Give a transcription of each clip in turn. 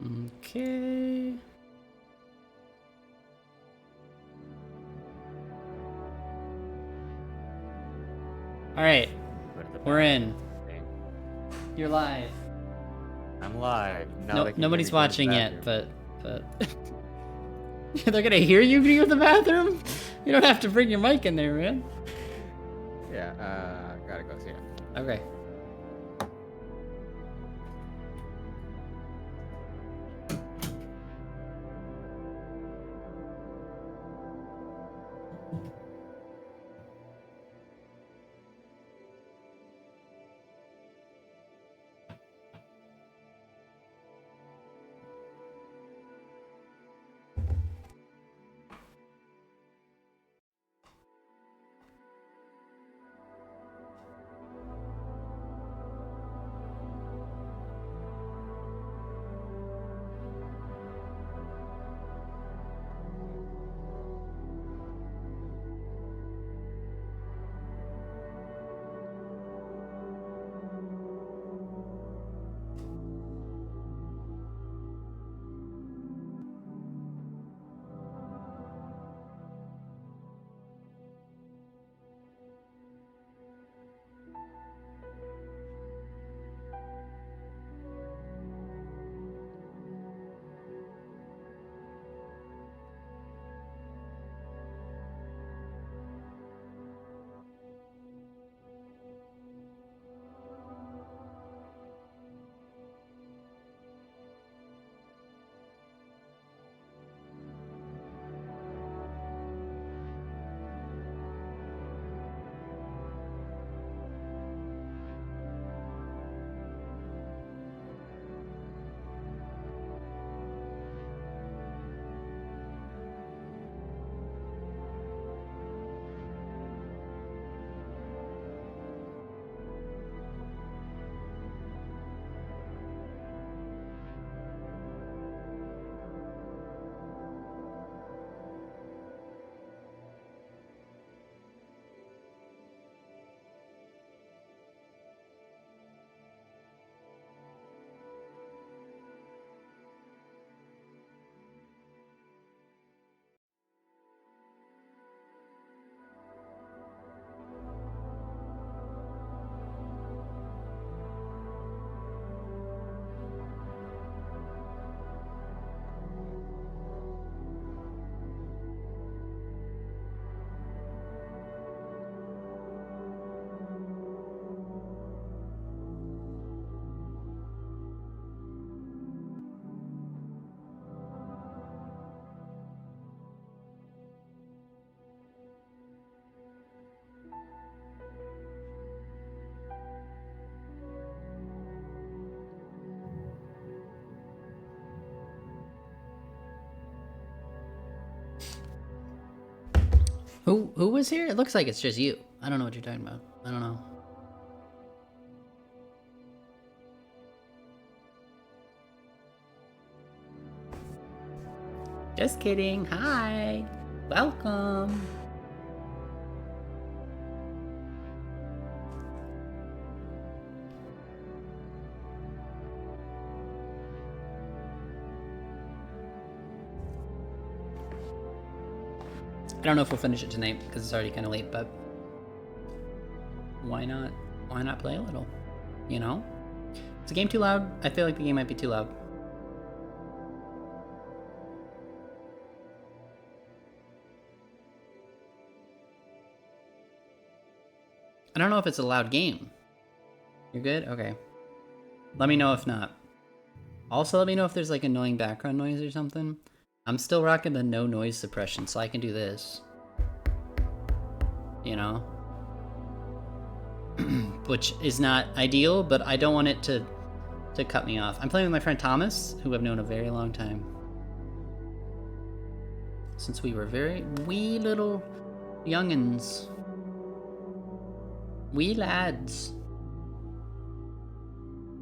Okay. All right, we're in. You're live. I'm live. Now No, they can nobody's hear me go to the watching yet, bathroom. but they're gonna hear you go to the bathroom. You don't have to bring your mic in there, man. Yeah, gotta go see it. Okay. Who was here? It looks like it's just you. I don't know what you're talking about. I don't know. Just kidding. Hi. Welcome. I don't know if we'll finish it tonight because it's already kind of late, but why not? Why not play a little? You know? Is the game too loud? I feel like the game might be too loud. I don't know if it's a loud game. You're good? Okay. Let me know if not. Also, let me know if there's like annoying background noise or something. I'm still rocking the no noise suppression, so I can do this. You know? Which is not ideal, but I don't want it to cut me off. I'm playing with my friend Thomas, who I've known a very long time. Since we were very wee little youngins. Wee lads.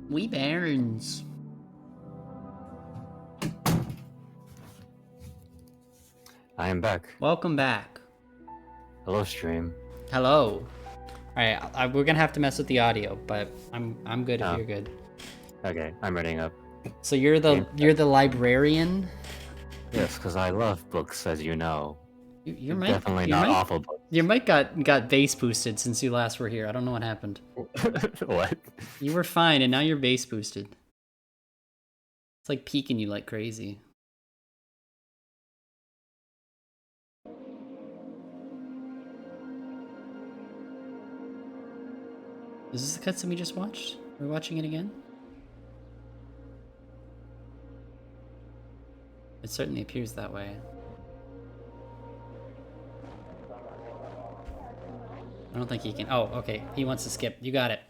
Wee bairns. I am back. Welcome back. Hello, stream. Hello. All right, we're gonna have to mess with the audio, but I'm good if you're good. Okay, I'm reading up. So you're the librarian. Yes, because I love books, as you know. Your mic Definitely your not mic, awful books. Your mic got bass boosted since you last were here. I don't know what happened. What? You were fine, and now you're bass boosted. It's like peeking you like crazy. Is this the cutscene we just watched? Are we watching it again? It certainly appears that way. I don't think he can. Oh, okay. He wants to skip. You got it.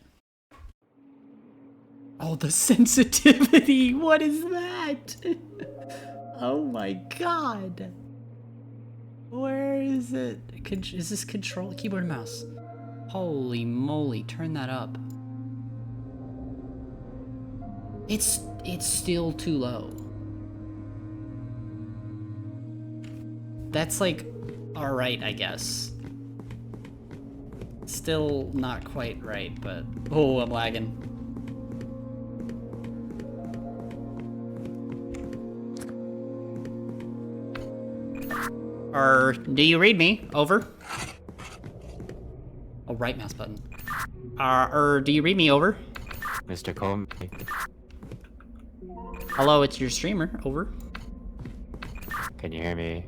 Oh, the sensitivity! What is that? Oh my god! Where is it? Is this control? Keyboard and mouse. Holy moly, turn that up. It's still too low. That's like, alright, I guess. Still not quite right, but... Oh, I'm lagging. Do you read me? Over. Oh, right mouse button. Do you read me? Over. Mr. Comey. Hello, it's your streamer. Over. Can you hear me?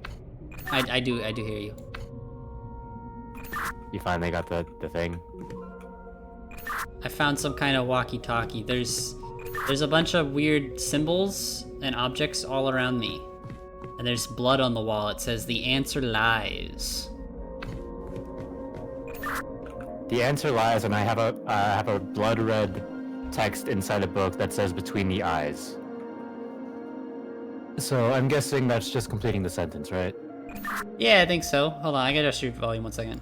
I do hear you. You finally got the thing? I found some kind of walkie-talkie. There's a bunch of weird symbols and objects all around me. And there's blood on the wall. It says the answer lies. The answer lies, and I have a blood red text inside a book that says between the eyes. So I'm guessing that's just completing the sentence, right? Yeah, I think so. Hold on, I gotta adjust your volume 1 second.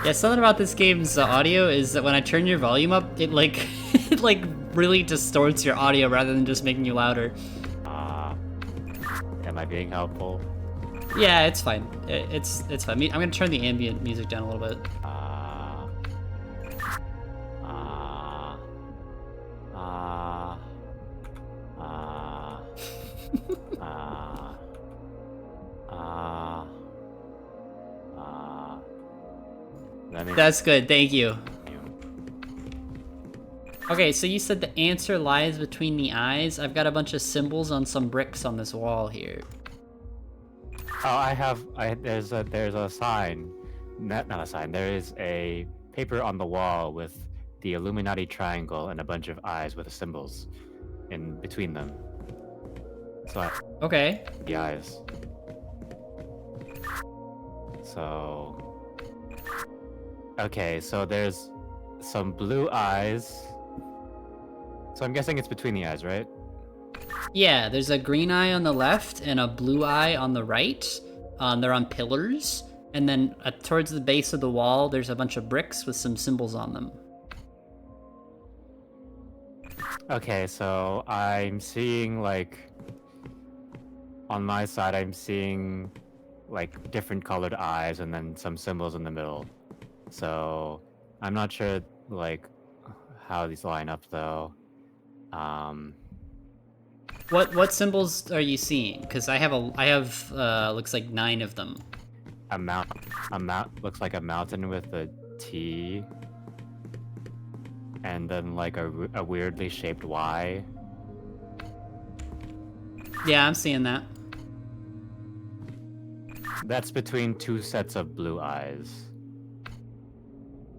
Yeah, something about this game's audio is that when I turn your volume up, it like it like really distorts your audio rather than just making you louder. Am I being helpful? Yeah, it's fine. It's fine. I'm gonna turn the ambient music down a little bit. That's good, thank you. Okay, so you said the answer lies between the eyes. I've got a bunch of symbols on some bricks on this wall here. Oh, there's a sign. Not a sign. There is a paper on the wall with the Illuminati triangle and a bunch of eyes with symbols in between them. So Okay. the eyes. So okay, so there's some blue eyes. So I'm guessing it's between the eyes, right? Yeah, there's a green eye on the left and a blue eye on the right. They're on pillars. And then towards the base of the wall, there's a bunch of bricks with some symbols on them. Okay, so I'm seeing like... On my side, I'm seeing like different colored eyes and then some symbols in the middle. So I'm not sure like how these line up though. What symbols are you seeing? Because I have looks like 9 of them. A mount looks like a mountain with a T, and then like a weirdly shaped Y. Yeah, I'm seeing that. That's between 2 sets of blue eyes.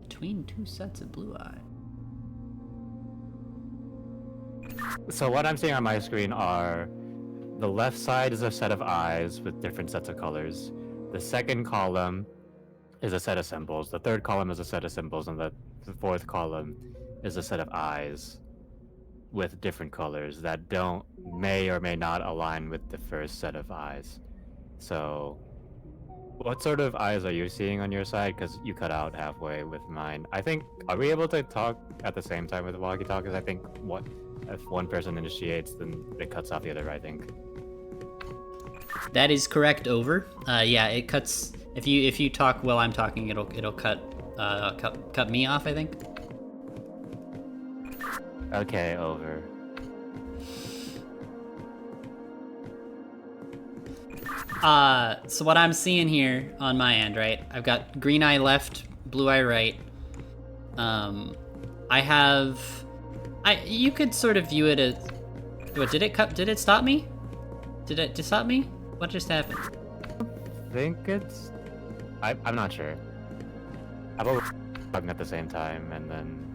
Between 2 sets of blue eye. So what I'm seeing on my screen are the left side is a set of eyes with different sets of colors. The second column is a set of symbols. The third column is a set of symbols, and the fourth column is a set of eyes with different colors that may or may not align with the first set of eyes. So what sort of eyes are you seeing on your side? Because you cut out halfway with mine. I think, are we able to talk at the same time with the walkie-talkies? I think if one person initiates, then it cuts off the other, I think. That is correct. Over. Yeah, it cuts. If you talk while I'm talking, it'll cut me off, I think. Okay, over. So what I'm seeing here on my end, right? I've got green eye left, blue eye right. You could sort of view it as. What did it cut? Did it stop me? Did it just stop me? What just happened? I think it's. I'm not sure. How about we're talking at the same time, and then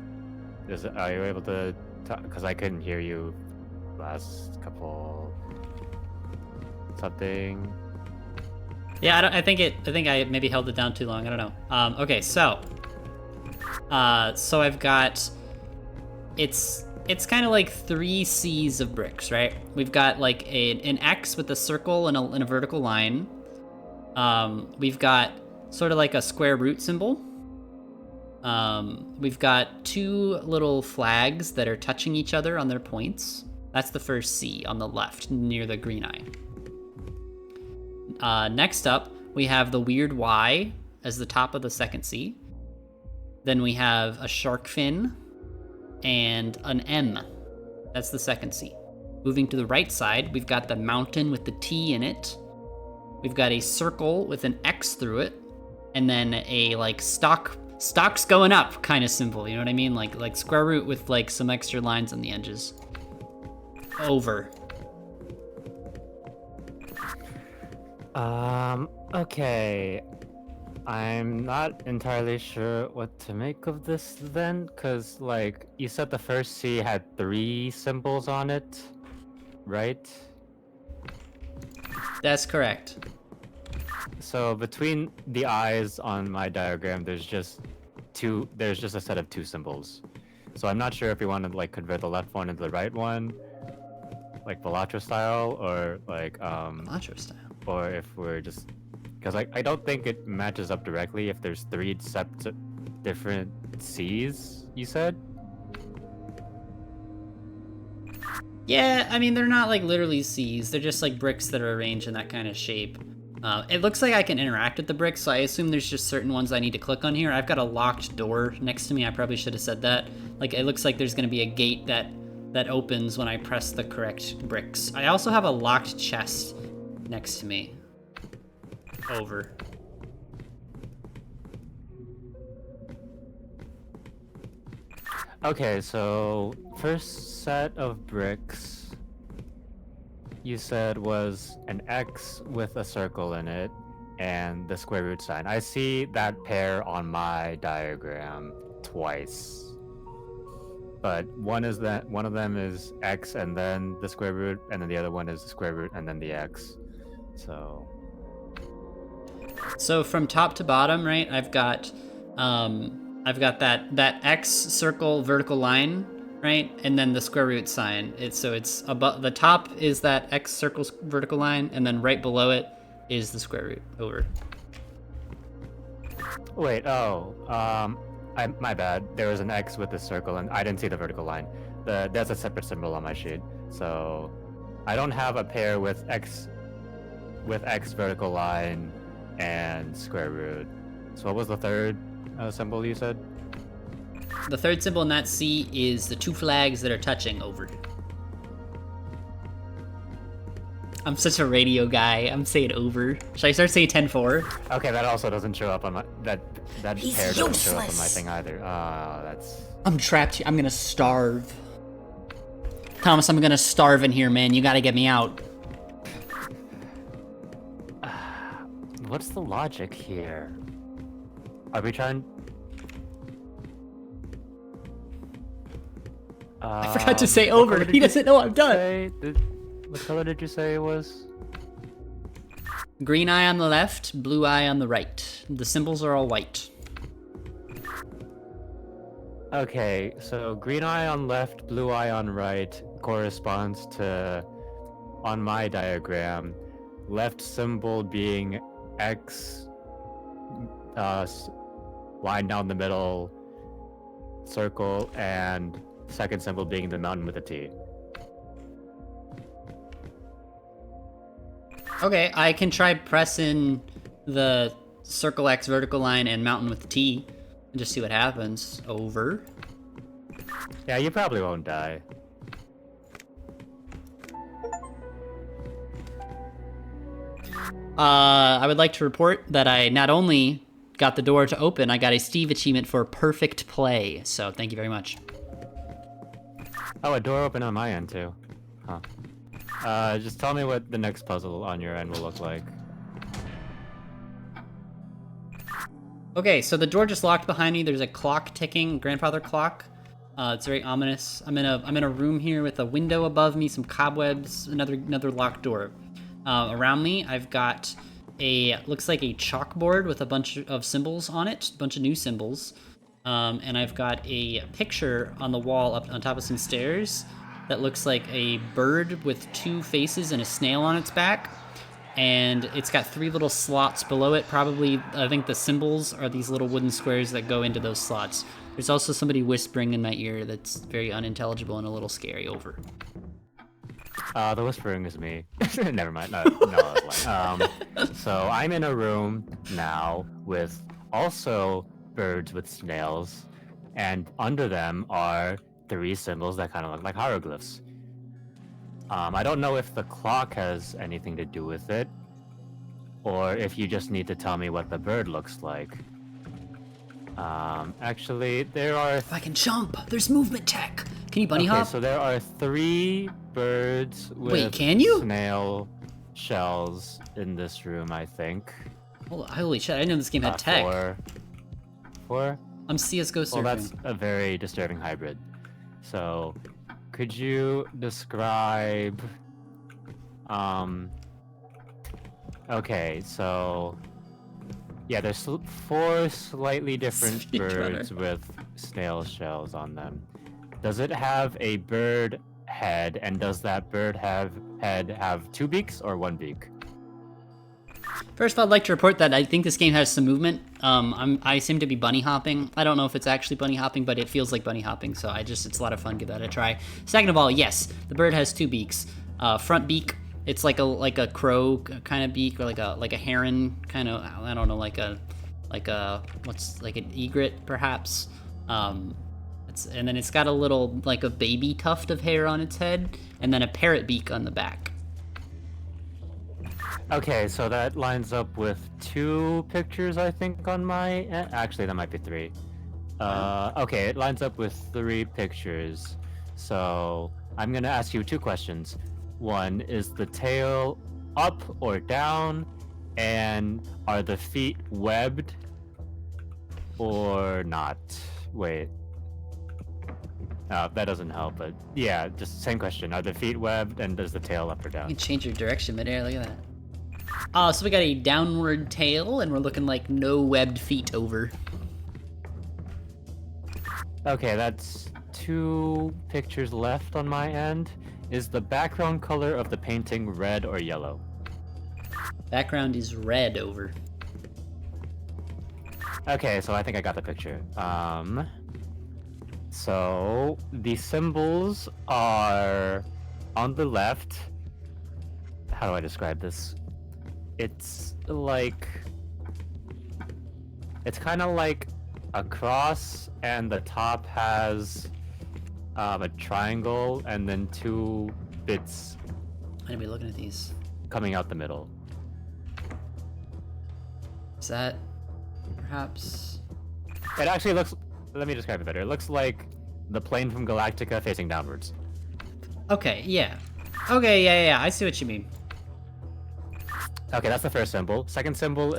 are you able to talk? Because I couldn't hear you last couple something. Yeah, I think I maybe held it down too long. I don't know. Okay, so I've got it's kind of like 3 C's of bricks, right? We've got like an X with a circle and a vertical line. We've got sort of like a square root symbol. We've got 2 little flags that are touching each other on their points. That's the first C on the left near the green eye. Next up, we have the weird Y as the top of the second C. Then we have a shark fin and an M. That's the second C. Moving to the right side, we've got the mountain with the T in it. We've got a circle with an X through it, and then a like stocks going up kind of symbol. You know what I mean? Like square root with like some extra lines on the edges. Over. Okay. I'm not entirely sure what to make of this then, because, like, you said the first C had 3 symbols on it, right? That's correct. So between the eyes on my diagram, there's just a set of 2 symbols. So I'm not sure if we want to, like, convert the left one into the right one, like Velatro style, or, like, Velatro style. or if we're just... Because I don't think it matches up directly if there's 3 separate different C's, you said? Yeah, I mean, they're not like literally C's. They're just like bricks that are arranged in that kind of shape. It looks like I can interact with the bricks, so I assume there's just certain ones I need to click on here. I've got a locked door next to me. I probably should have said that. Like, it looks like there's going to be a gate that opens when I press the correct bricks. I also have a locked chest next to me. Over. Okay, so first set of bricks you said was an X with a circle in it and the square root sign. I see that pair on my diagram twice. But one of them is X and then the square root, and then the other one is the square root and then the X. So from top to bottom, right? I've got that X circle vertical line, right? And then the square root sign. It's above the top is that X circle vertical line, and then right below it is the square root. Over. Wait, my bad. There was an X with a circle and I didn't see the vertical line. There's a separate symbol on my sheet. So I don't have a pair with X vertical line and square root. So what was the third symbol you said? The third symbol in that C is the 2 flags that are touching. Over. I'm such a radio guy. I'm saying over. Should I start saying 10-4? Okay, that also doesn't show up on my that He's pair doesn't show up on my useless. thing either. That's... I'm trapped here. I'm gonna starve. Thomas, I'm gonna starve in here, man. You gotta get me out. What's the logic here? Are we trying... I forgot to say what over. color did He you doesn't know I'm done. What color did you say it was? Green eye on the left, blue eye on the right. The symbols are all white. Okay, so green eye on left, blue eye on right corresponds to, on my diagram, left symbol being X, line down the middle, circle, and second symbol being the mountain with a T. Okay, I can try pressing the circle X vertical line and mountain with T and just see what happens. Over. Yeah, you probably won't die. I would like to report that I not only got the door to open, I got a Steve achievement for perfect play. So thank you very much. Oh, a door opened on my end too. Huh. Just tell me what the next puzzle on your end will look like. Okay, so the door just locked behind me. There's a clock ticking, grandfather clock. It's very ominous. I'm in a room here with a window above me, some cobwebs, another locked door. Around me, I've got looks like a chalkboard with a bunch of symbols on it, a bunch of new symbols. And I've got a picture on the wall up on top of some stairs that looks like a bird with two faces and a snail on its back. And it's got 3 little slots below it. Probably, I think the symbols are these little wooden squares that go into those slots. There's also somebody whispering in my ear that's very unintelligible and a little scary. Over. The whispering is me. Never mind. No, I was lying. So I'm in a room now with also birds with snails, and under them are 3 symbols that kind of look like hieroglyphs. I don't know if the clock has anything to do with it, or if you just need to tell me what the bird looks like. Actually, there are... If I can jump, there's movement tech. Can you bunny hop? So there are 3 birds with Wait, can you? snail shells in this room, I think. Holy shit, I didn't know this game had tech. 4? I'm CSGO surfing. Well, that's a very disturbing hybrid. So, could you describe... Okay, so... Yeah, there's 4 slightly different birds with snail shells on them. Does it have a bird head, and does that bird head have 2 beaks or 1 beak? First of all, I'd like to report that I think this game has some movement. I seem to be bunny hopping. I don't know if it's actually bunny hopping, but it feels like bunny hopping, so it's a lot of fun. Give that a try. Second of all, yes, the bird has 2 beaks. Front beak, it's like a crow kind of beak, or like a heron kind of. I don't know, like an egret perhaps. And then it's got a little, like a baby tuft of hair on its head, and then a parrot beak on the back. Okay, so that lines up with 2 pictures, I think, on my end. Actually, that might be 3. Okay, it lines up with 3 pictures. So I'm gonna ask you 2 questions. One, is the tail up or down? And are the feet webbed or not? Wait. That doesn't help, but yeah, just same question. Are the feet webbed, and does the tail up or down? You can change your direction midair, look at that. So we got a downward tail, and we're looking like no webbed feet. Over. Okay, that's 2 pictures left on my end. Is the background color of the painting red or yellow? Background is red. Over. Okay, so I think I got the picture. So the symbols are on the left. How do I describe this? It's kind of like a cross, and the top has a triangle, and then 2 bits. I'm gonna be looking at these. Coming out the middle. Is that perhaps? It actually looks. Let me describe it better. It looks like the plane from Galactica facing downwards. Okay, yeah. Okay, yeah. I see what you mean. Okay, that's the first symbol. Second symbol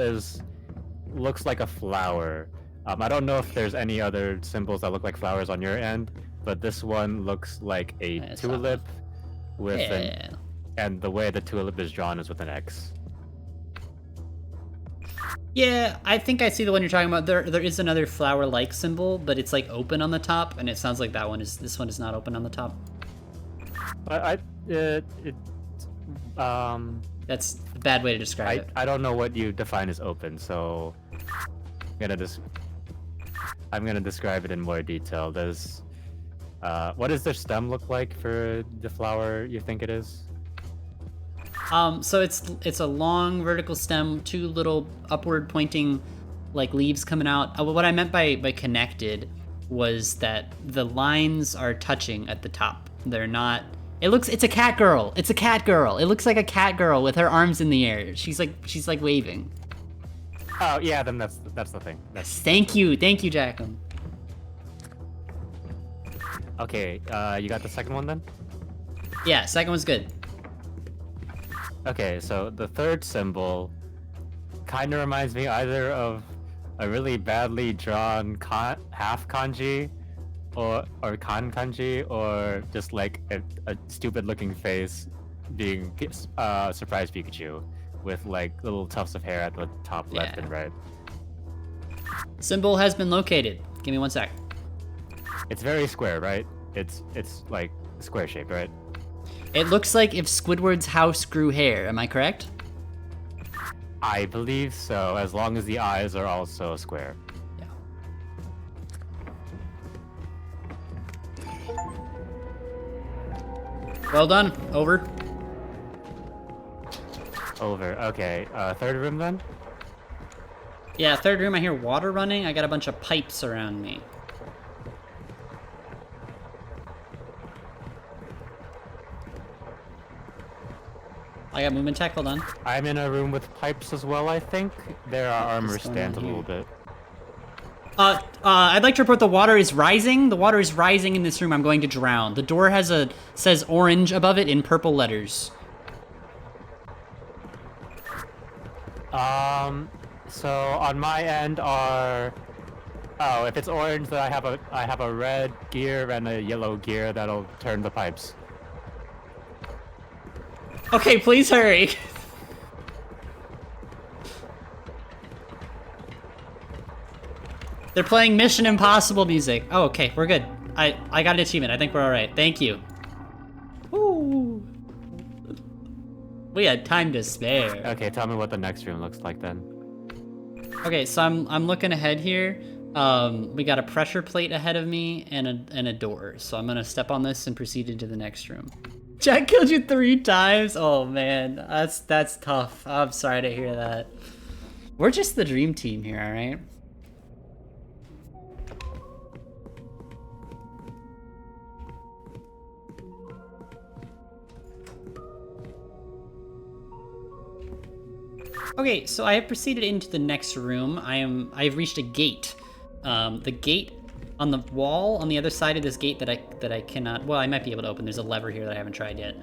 looks like a flower. I don't know if there's any other symbols that look like flowers on your end, but this one looks like a tulip with and the way the tulip is drawn is with an X. Yeah, I think I see the one you're talking about. There is another flower-like symbol, but it's like open on the top, and it sounds like this one is not open on the top. That's a bad way to describe it. I don't know what you define as open, so I'm gonna describe it in more detail. What does their stem look like for the flower you think it is? So it's a long vertical stem, 2 little upward pointing like leaves coming out. What I meant by connected was that the lines are touching at the top. They're not. It's a cat girl. It's a cat girl. It looks like a cat girl with her arms in the air. She's like waving. Oh yeah, then that's the thing. Thank you, Jacqueline. Okay, you got the second one then? Yeah, second one's good. Okay, so the third symbol kind of reminds me either of a really badly drawn half kanji or kanji, or just like a stupid looking face being surprise Pikachu with like little tufts of hair at the top left and right. Symbol has been located. Give me 1 sec. It's very square, right? It's like square shaped, right? It looks like if Squidward's house grew hair. Am I correct? I believe so, as long as the eyes are also square. Yeah. Well done. Over. Over. Okay. Third room then? Yeah, third room. I hear water running. I got a bunch of pipes around me. I got movement tech. Hold on. I'm in a room with pipes as well, I think. There are armor stands a little bit. I'd like to report the water is rising. The water is rising in this room. I'm going to drown. The door says orange above it in purple letters. So on my end are... Oh, if it's orange, then I have a red gear and a yellow gear that'll turn the pipes. Okay, please hurry. They're playing Mission Impossible music. Oh, okay, we're good. I got an achievement. I think we're all right. Thank you. Woo. We had time to spare. Okay, tell me what the next room looks like then. Okay, so I'm looking ahead here. We got a pressure plate ahead of me and a door. So I'm gonna step on this and proceed into the next room. Jack killed you 3 times? Oh man, that's tough. I'm sorry to hear that. We're just the dream team here, alright? Okay, so I have proceeded into the next room. I've reached a gate. The gate on the wall on the other side of this gate that I cannot, well, I might be able to open. There's a lever here that I haven't tried yet.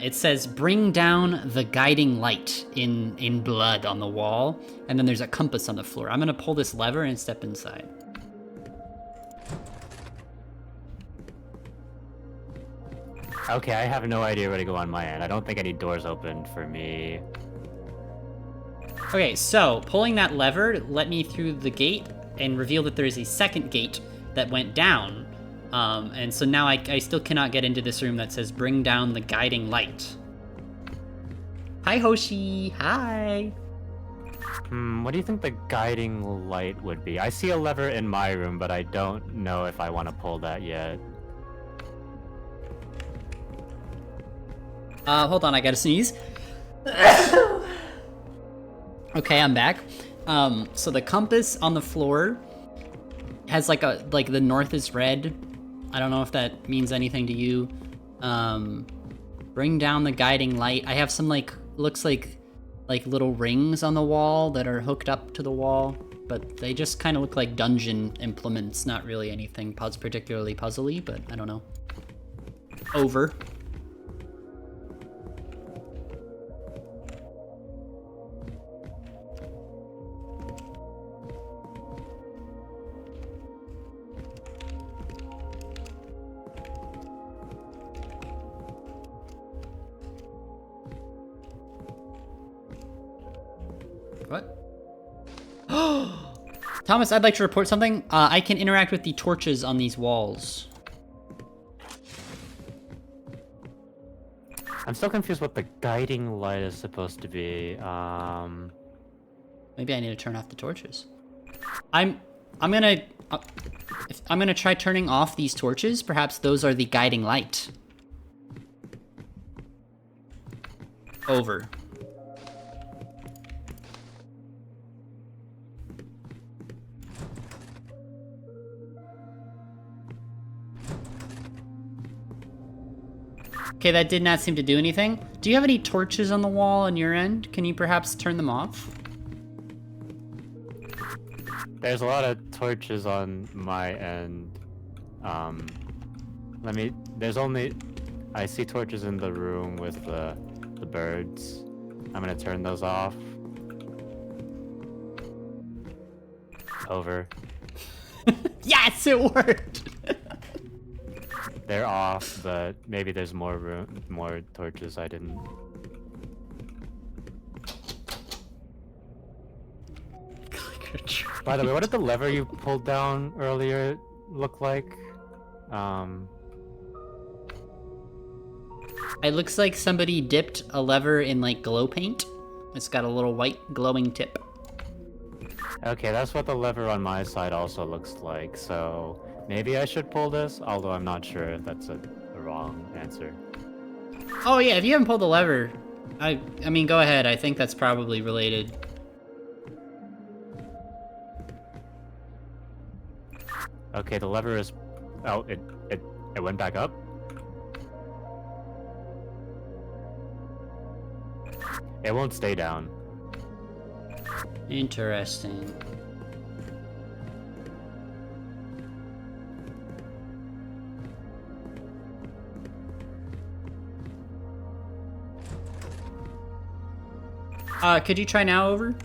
It says bring down the guiding light in blood on the wall, and then there's a compass on the floor. I'm gonna pull this lever and step inside. Okay, I have no idea where to go on my end. I don't think any doors opened for me. Okay, so pulling that lever let me through the gate and reveal that there is a second gate that went down. And so now I still cannot get into this room that says bring down the guiding light. Hi, Hoshi. Hi. What do you think the guiding light would be? I see a lever in my room, but I don't know if I want to pull that yet. Hold on, I gotta sneeze. Okay, I'm back. So the compass on the floor has like the north is red. I don't know if that means anything to you. Bring down the guiding light. I have some looks like little rings on the wall that are hooked up to the wall, but they just kind of look like dungeon implements. Not really anything particularly puzzly, but I don't know. Over. What? Thomas, I'd like to report something. I can interact with the torches on these walls. I'm still confused what the guiding light is supposed to be. Maybe I need to turn off the torches. I'm gonna try turning off these torches. Perhaps those are the guiding light. Over. Okay, that did not seem to do anything. Do you have any torches on the wall on your end? Can you perhaps turn them off? There's a lot of torches on my end. I see torches in the room with the birds. I'm gonna turn those off. Over. Yes, it worked! They're off, but maybe there's more torches I didn't. By the way, what did the lever you pulled down earlier look like? It looks like somebody dipped a lever in like glow paint. It's got a little white glowing tip. Okay, that's what the lever on my side also looks like, so maybe I should pull this, although I'm not sure if that's a wrong answer. Oh yeah, if you haven't pulled the lever, I mean, go ahead. I think that's probably related. Okay, the lever is... Oh, it went back up? It won't stay down. Interesting. Could you try now, Over?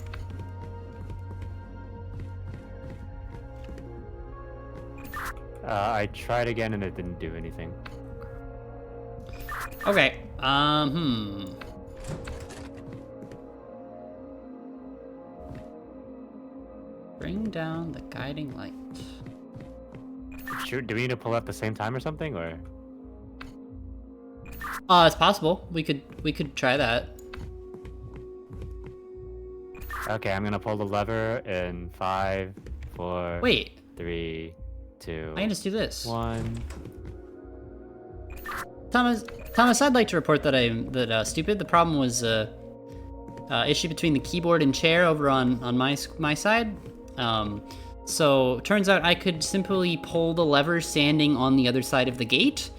I tried again and it didn't do anything. Okay, Bring down the guiding light. Sure, do we need to pull up at the same time or something, or? It's possible. We could try that. Okay, I'm gonna pull the lever in 5, 4, Wait, 3, 2, I can just do this. 1. Thomas, I'd like to report that stupid. The problem was issue between the keyboard and chair over on my side. So turns out I could simply pull the lever standing on the other side of the gate,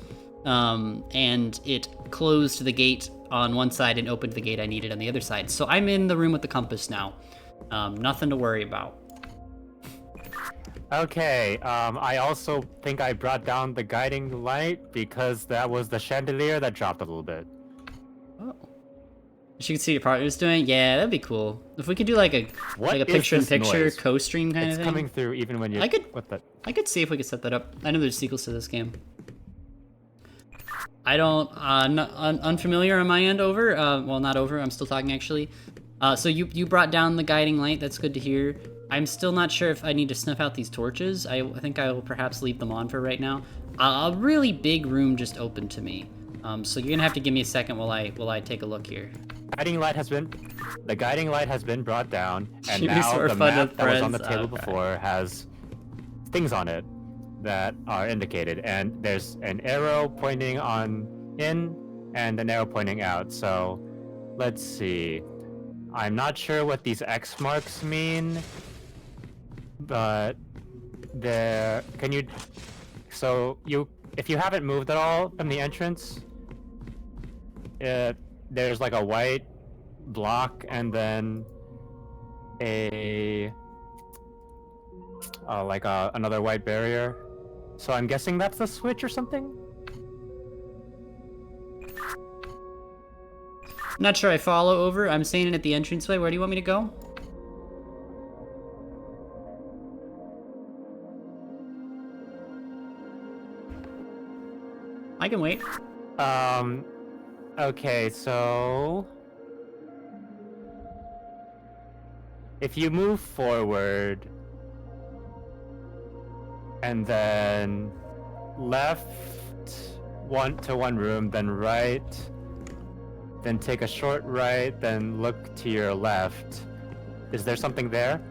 and it closed the gate on one side and opened the gate I needed on the other side. So I'm in the room with the compass now. Nothing to worry about. Okay, I also think I brought down the guiding light because that was the chandelier that dropped a little bit. Oh. You can see your partner's doing. Yeah, that'd be cool. If we could do like a picture-in-picture co-stream kind of thing. It's coming through even when you. I could see if we could set that up. I know there's sequels to this game. I don't. Unfamiliar on my end. Over. Well, not over. I'm still talking actually. So you brought down the guiding light. That's good to hear. I'm still not sure if I need to snuff out these torches. I think I will perhaps leave them on for right now. A really big room just opened to me. So you're gonna have to give me a second while I take a look here. The guiding light has been brought down, and Jeez, now we're the fun map with that was on the friends. table Okay. before has things on it that are indicated, and there's an arrow pointing in and an arrow pointing out. So let's see. I'm not sure what these X marks mean, but if you haven't moved at all from the entrance, there's like a white block and then another white barrier. So I'm guessing that's the switch or something? I'm not sure I follow. Over. I'm standing at the entranceway. Where do you want me to go? I can wait. Okay, so if you move forward and then left one room, then right, then take a short right, then look to your left. Is there something there?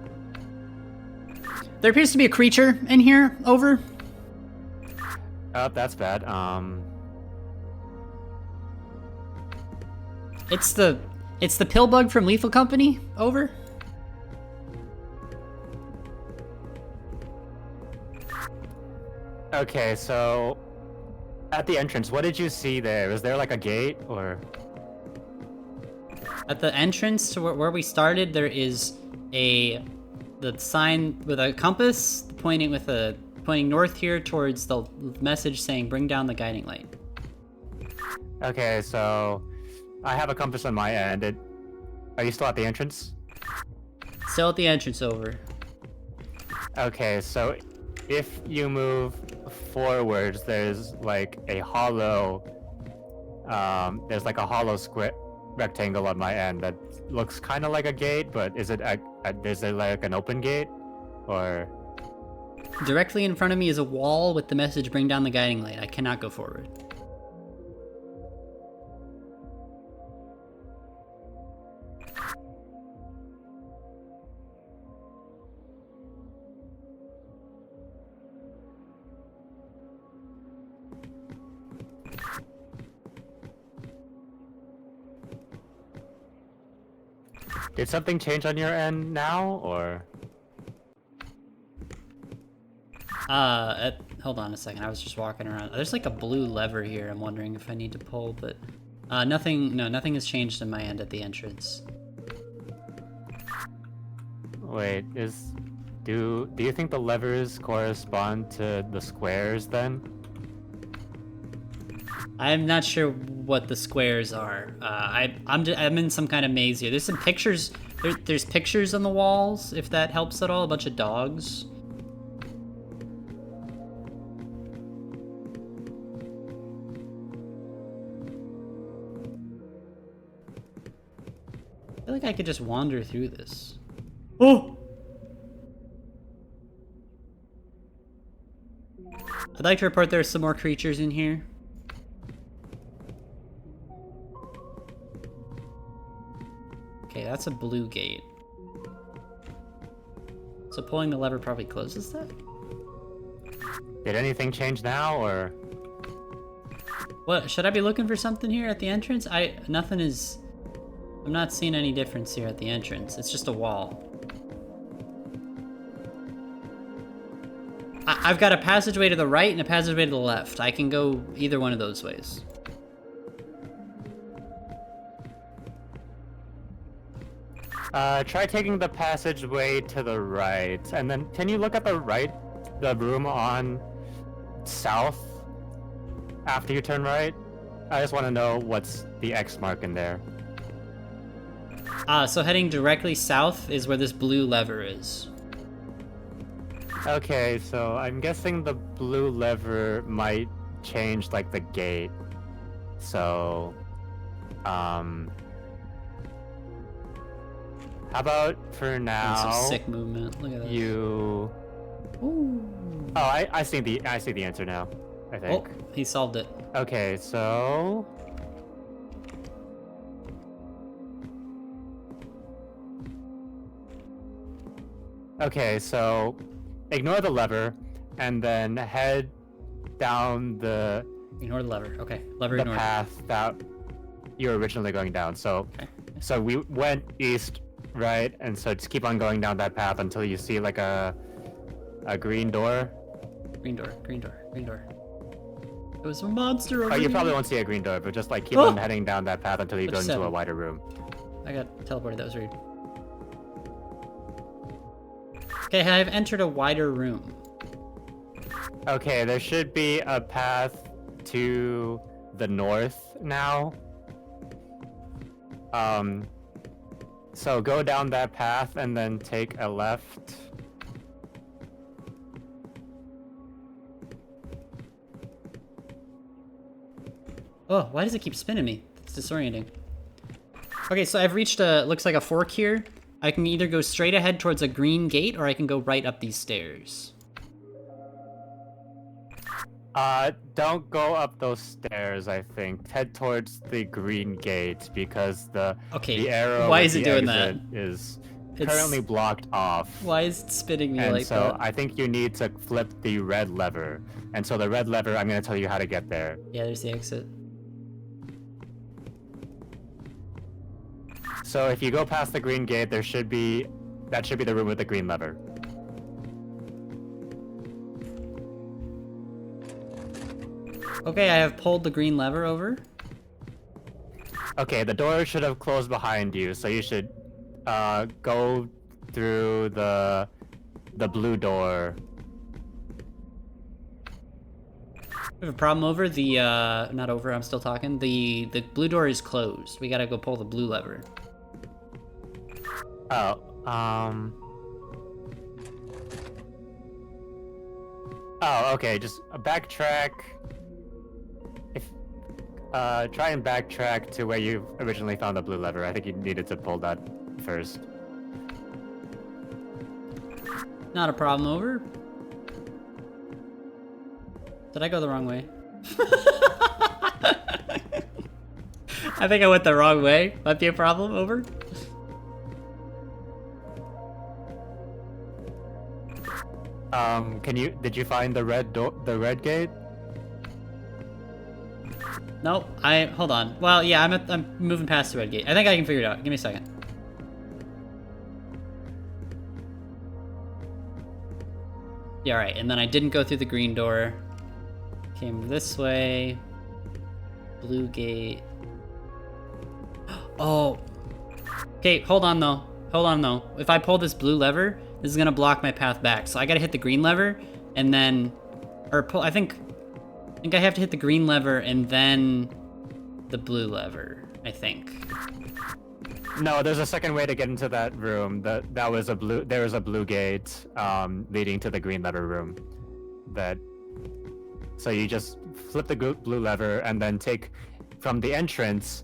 There appears to be a creature in here. Over. Oh, that's bad. It's the pill bug from Lethal Company. Over. Okay, so at the entrance, what did you see there? Was there like a gate or? At the entrance to where we started, there is the sign with a compass pointing north here towards the message saying "Bring down the guiding light." Okay, so I have a compass on my end. Are you still at the entrance? Still at the entrance. Over. Okay, so if you move forwards, there's like a hollow. There's like a hollow square rectangle on my end that looks kind of like a gate, but is it like an open gate, or? Directly in front of me is a wall with the message "Bring down the guiding light." I cannot go forward. Did something change on your end now, or? Hold on a second. I was just walking around. There's like a blue lever here. I'm wondering if I need to pull, but nothing. No, nothing has changed in my end at the entrance. Wait, do you think the levers correspond to the squares then? I'm not sure what the squares are. I'm in some kind of maze here. There's some pictures. There's pictures on the walls. If that helps at all, a bunch of dogs. I feel like I could just wander through this. Oh! I'd like to report there are some more creatures in here. Okay, that's a blue gate. So pulling the lever probably closes that? Did anything change now, or? What, should I be looking for something here at the entrance? Nothing is... I'm not seeing any difference here at the entrance. It's just a wall. I've got a passageway to the right and a passageway to the left. I can go either one of those ways. Try taking the passageway to the right, and then can you look at the room on south after you turn right? I just want to know what's the X mark in there. So heading directly south is where this blue lever is. Okay, so I'm guessing the blue lever might change like the gate. So, how about for now? Some sick movement. Look at that. You. Ooh. Oh, I see the answer now. I think. Oh, he solved it. Okay, so. Okay, so ignore the lever, and then head down the Ignore the lever. Okay, lever the ignored. path that you were originally going down. So, Okay. so we went east, right? And so just keep on going down that path until you see like a green door. Green door, green door, green door. There was a monster over Oh, you here. probably won't see a green door, but just like keep Oh! on heading down that path until you go into a 57. wider room. I got teleported, that was rude. Okay, I've entered a wider room. Okay, there should be a path to the north now. So go down that path and then take a left. Oh, why does it keep spinning me? It's disorienting. Okay, so I've reached looks like a fork here. I can either go straight ahead towards a green gate, or I can go right up these stairs. Don't go up those stairs, I think. Head towards the green gate because the arrow why with is it the doing exit that? is It's- currently blocked off. Why is it spinning me And like so that? I think you need to flip the red lever. And so the red lever, I'm going to tell you how to get there. Yeah, there's the exit. So if you go past the green gate, that should be the room with the green lever. Okay, I have pulled the green lever over. Okay, the door should have closed behind you, so you should go through the blue door. We have a problem over the, not over, I'm still talking. The blue door is closed. We gotta go pull the blue lever. Oh, Oh, okay, just backtrack. If try and backtrack to where you originally found the blue lever. I think you needed to pull that first. Not a problem over. Did I go the wrong way? I think I went the wrong way. Might be a problem over. Did you find the red gate? Nope. Hold on. Well, yeah, I'm moving past the red gate. I think I can figure it out. Give me a second. Yeah, right. And then I didn't go through the green door. Came this way. Blue gate. Oh. Okay, hold on though. Hold on though. If I pull this blue lever, this is gonna block my path back. So I gotta hit the green lever and then, or pull. I think I have to hit the green lever and then the blue lever. I think. No, there's a second way to get into that room. There was a blue gate leading to the green lever room. So you just flip the blue lever and then take from the entrance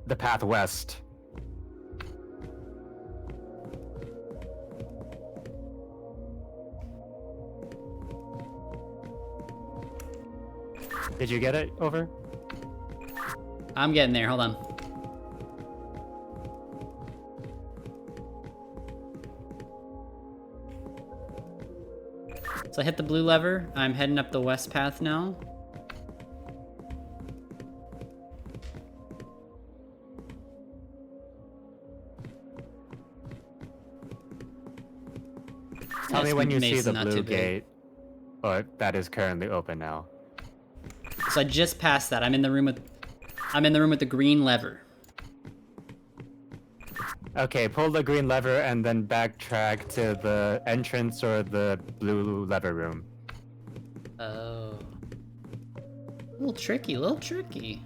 the path west. Did you get it? Over? I'm getting there. Hold on. So I hit the blue lever. I'm heading up the west path now. Tell me when you see the Mason, blue gate. Or that is currently open now. So I just passed that. I'm in the room with the green lever. Okay, pull the green lever and then backtrack to the entrance or the blue lever room. Oh. A little tricky, a little tricky.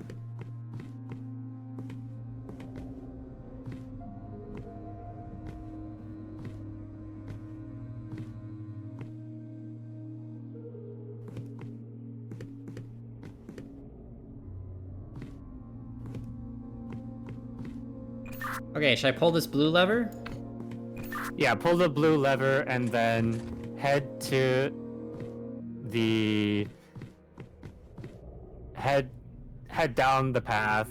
Okay, should I pull this blue lever? Yeah, pull the blue lever and then head to the head down the path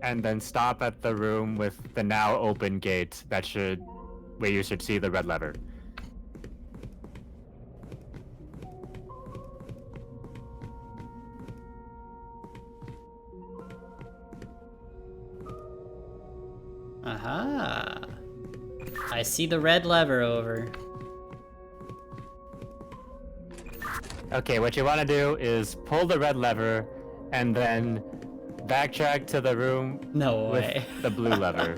and then stop at the room with the now open gate where you should see the red lever. Aha. I see the red lever over. Okay, what you want to do is pull the red lever and then backtrack to the room with the blue lever.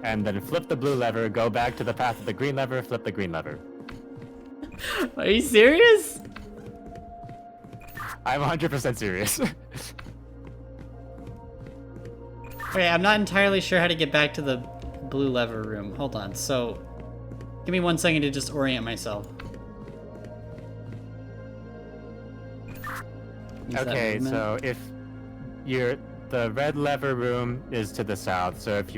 And then flip the blue lever, go back to the path of the green lever, flip the green lever. Are you serious? I'm 100% serious. Okay, I'm not entirely sure how to get back to the blue lever room. Hold on, so give me 1 second to just orient myself. Okay, so if the red lever room is to the south, so if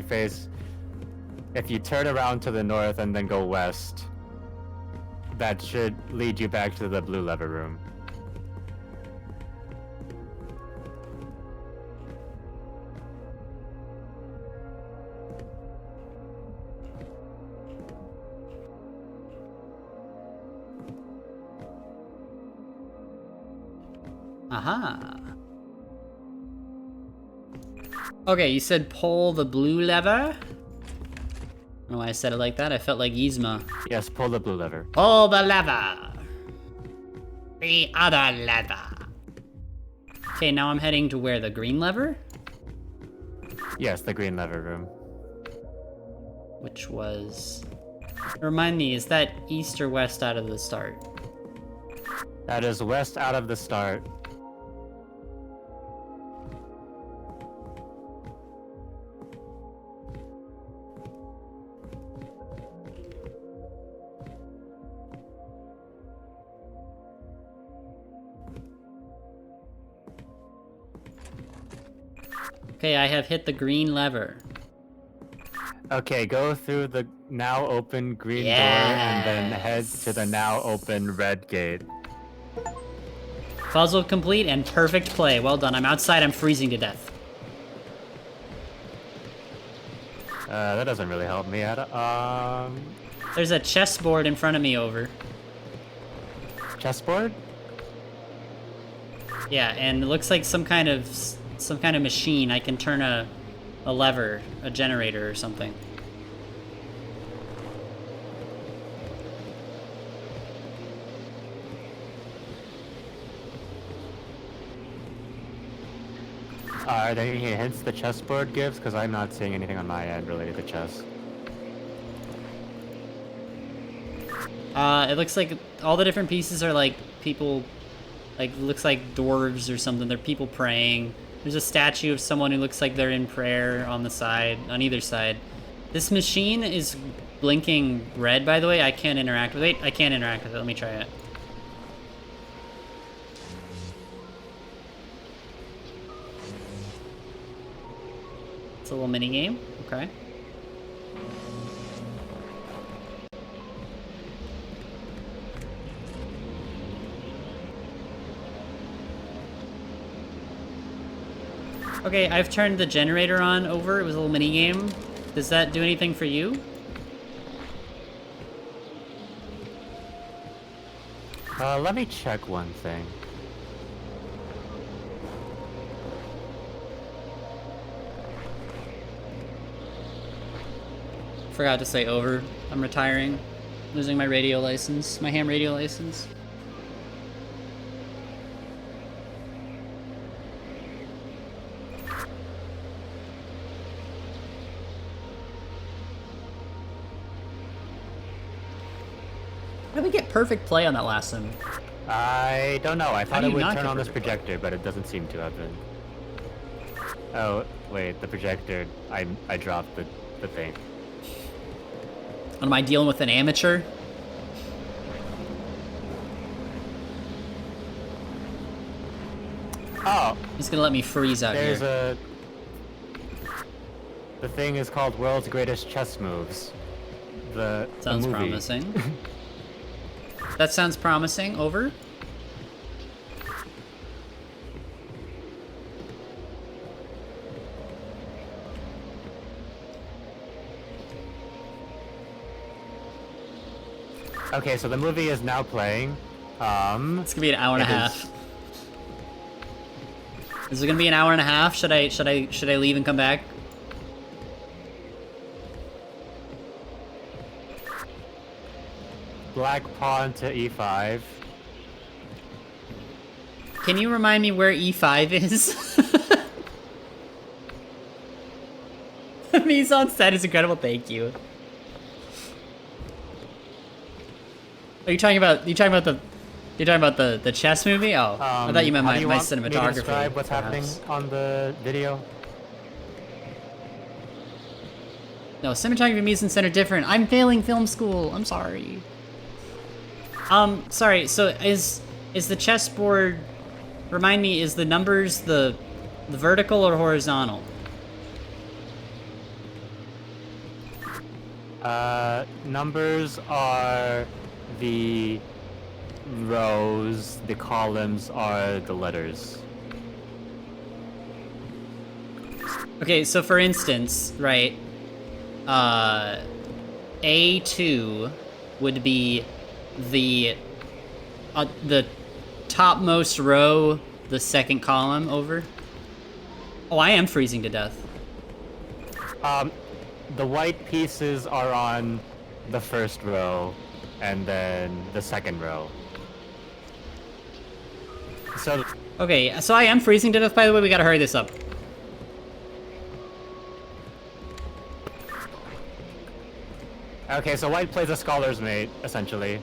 you turn around to the north and then go west, that should lead you back to the blue lever room. Aha. Okay, you said pull the blue lever? know why I said it like that. I felt like Yzma. Yes, pull the blue lever. Pull the lever. The other lever. Okay, now I'm heading to where? The green lever? Yes, the green lever room. Which was... Remind me, is that east or west out of the start? That is west out of the start. Okay, I have hit the green lever. Okay, go through the now open green door and then head to the now open red gate. Puzzle complete and perfect play. Well done. I'm outside. I'm freezing to death. That doesn't really help me at There's a chessboard in front of me over. chessboard? Yeah, and it looks like some kind of machine. I can turn a lever, a generator or something. Are there any hints the chessboard gives? Because I'm not seeing anything on my end related to chess. It looks like all the different pieces are like people, like looks like dwarves or something. They're people praying. There's a statue of someone who looks like they're in prayer on the side, on either side. This machine is blinking red, by the way. I can't interact with it. Wait, I can't interact with it. Let me try it. It's a little mini game. Okay. Okay, I've turned the generator on over. It was a little mini game. Does that do anything for you? Let me check one thing. Forgot to say over. I'm retiring. Losing my radio license. My ham radio license. How did we get perfect play on that last sim? I don't know. I thought do it you would not turn get on this perfect? projector, but it doesn't seem to have been. Oh, wait, the projector. I dropped the thing. What, am I dealing with an amateur? Oh, He's gonna let me freeze out there's here. The thing is called World's Greatest Chess Moves. The Sounds movie. promising. That sounds promising. Over. Okay, so the movie is now playing. It's gonna be an hour and a It half. Is it gonna be an hour and a half? Should I leave and come back? Black pawn to e5. Can you remind me where E5 is? Mise en scène is incredible. Thank you. Are you talking about the chess movie? Oh, I thought you meant how my do you want me to cinematography. describe what's happening perhaps. on the video? No, cinematography, mise en scène are different. I'm failing film school. I'm sorry. Sorry. So is the chessboard? Remind me, is the numbers the vertical or horizontal? Numbers are the rows, the columns are the letters. Okay, so for instance, right, A2 would be the topmost row, the second column over. Oh, I am freezing to death. the white pieces are on the first row, and then the second row. So Okay, so I am freezing to death, by the way. We gotta hurry this up. okay, so white plays a scholar's mate, essentially,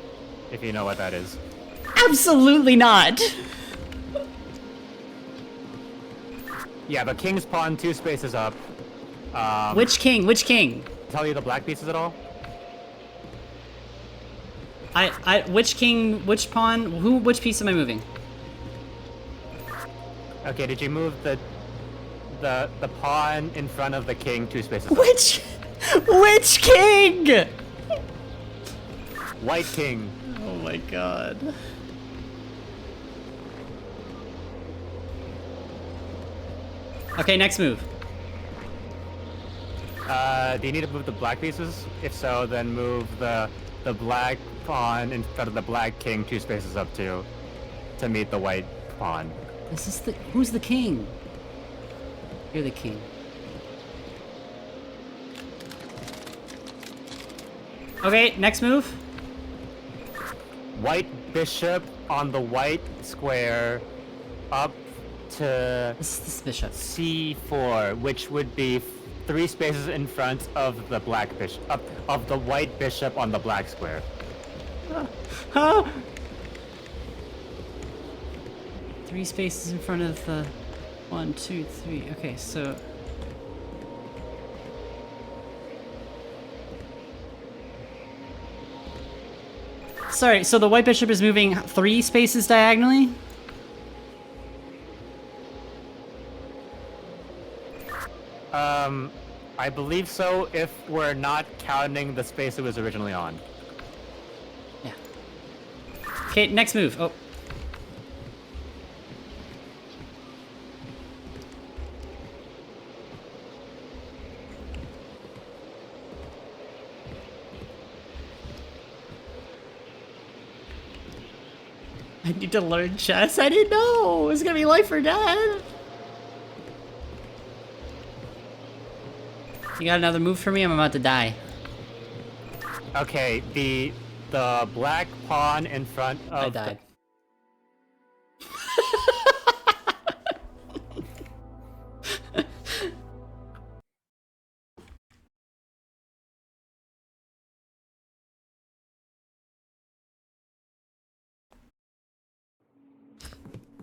if you know what that is. Absolutely not! Yeah, but king's pawn 2 spaces up. Which king? Which king? Tell you the black pieces at all? Which king, which pawn, which piece am I moving? Okay, did you move the pawn in front of the king 2 spaces up? Which king? White king. Oh my god. Okay, next move. Do you need to move the black pieces? If so, then move the black pawn in front of the black king 2 spaces up to meet the white pawn. Who's the king? You're the king. Okay, next move. White bishop on the white square up to This bishop. c4, which would be 3 spaces in front of the black bishop, of the white bishop on the black square. Huh? 3 spaces in front of the 1, 2, 3. Okay, so sorry, so the white bishop is moving 3 spaces diagonally? I believe so if we're not counting the space it was originally on. Yeah. Okay, next move. Oh. I need to learn chess. I didn't know it was gonna be life or death. You got another move for me? I'm about to die. Okay, the black pawn in front of I died.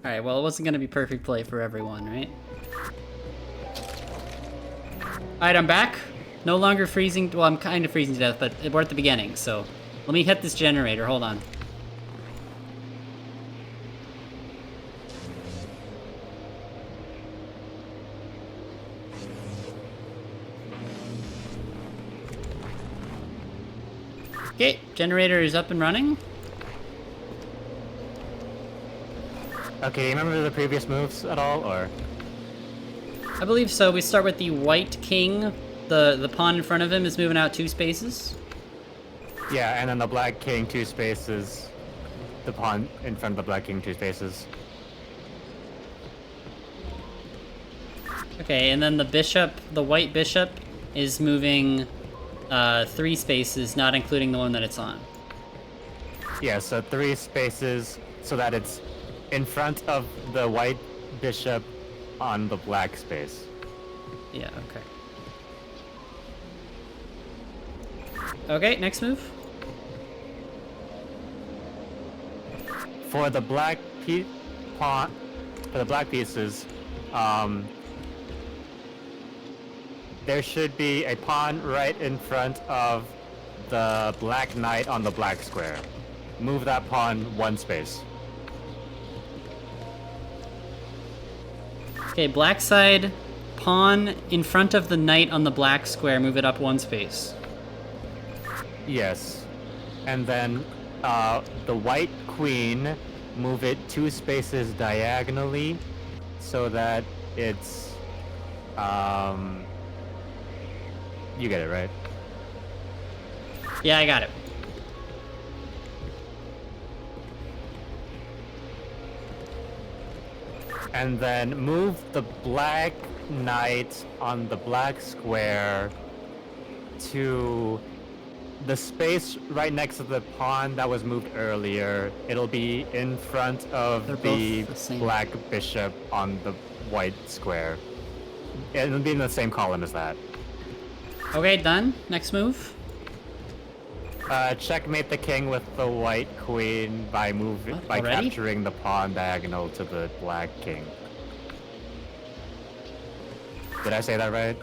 Alright, well, it wasn't gonna be perfect play for everyone, right? Alright, I'm back. No longer freezing. Well, I'm kind of freezing to death, but we're at the beginning, so let me hit this generator. Hold on. Okay, generator is up and running. Okay, you remember the previous moves at all, or? I believe so. We start with the white king. The pawn in front of him is moving out 2 spaces. Yeah, and then the black king 2 spaces. The pawn in front of the black king 2 spaces. Okay, and then the bishop, the white bishop, is moving 3 spaces, not including the one that it's on. Yeah, so 3 spaces so that it's in front of the white bishop on the black space. Yeah, okay. Okay, next move. For the black pawn, for the black pieces, there should be a pawn right in front of the black knight on the black square. Move that pawn 1 space. Okay, black side, pawn in front of the knight on the black square, move it up 1 space. Yes. And then the white queen, move it 2 spaces diagonally so that it's you get it, right? Yeah, I got it. And then move the black knight on the black square to the space right next to the pawn that was moved earlier. It'll be in front of They're the both the same. black bishop on the white square. It'll be in the same column as that. Okay, done. Next move. Checkmate the king with the white queen by What, by already? capturing the pawn diagonal to the black king. Did I say that right?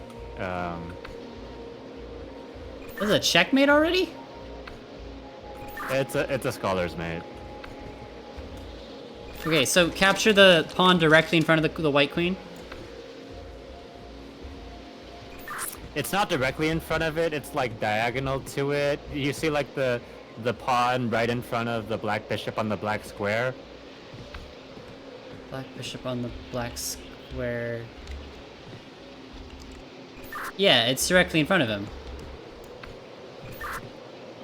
This is a checkmate already? It's a scholar's mate. Okay, so capture the pawn directly in front of the white queen. It's not directly in front of it, it's like diagonal to it. You see like the pawn right in front of the black bishop on the black square? Black bishop on the black square. Yeah, it's directly in front of him.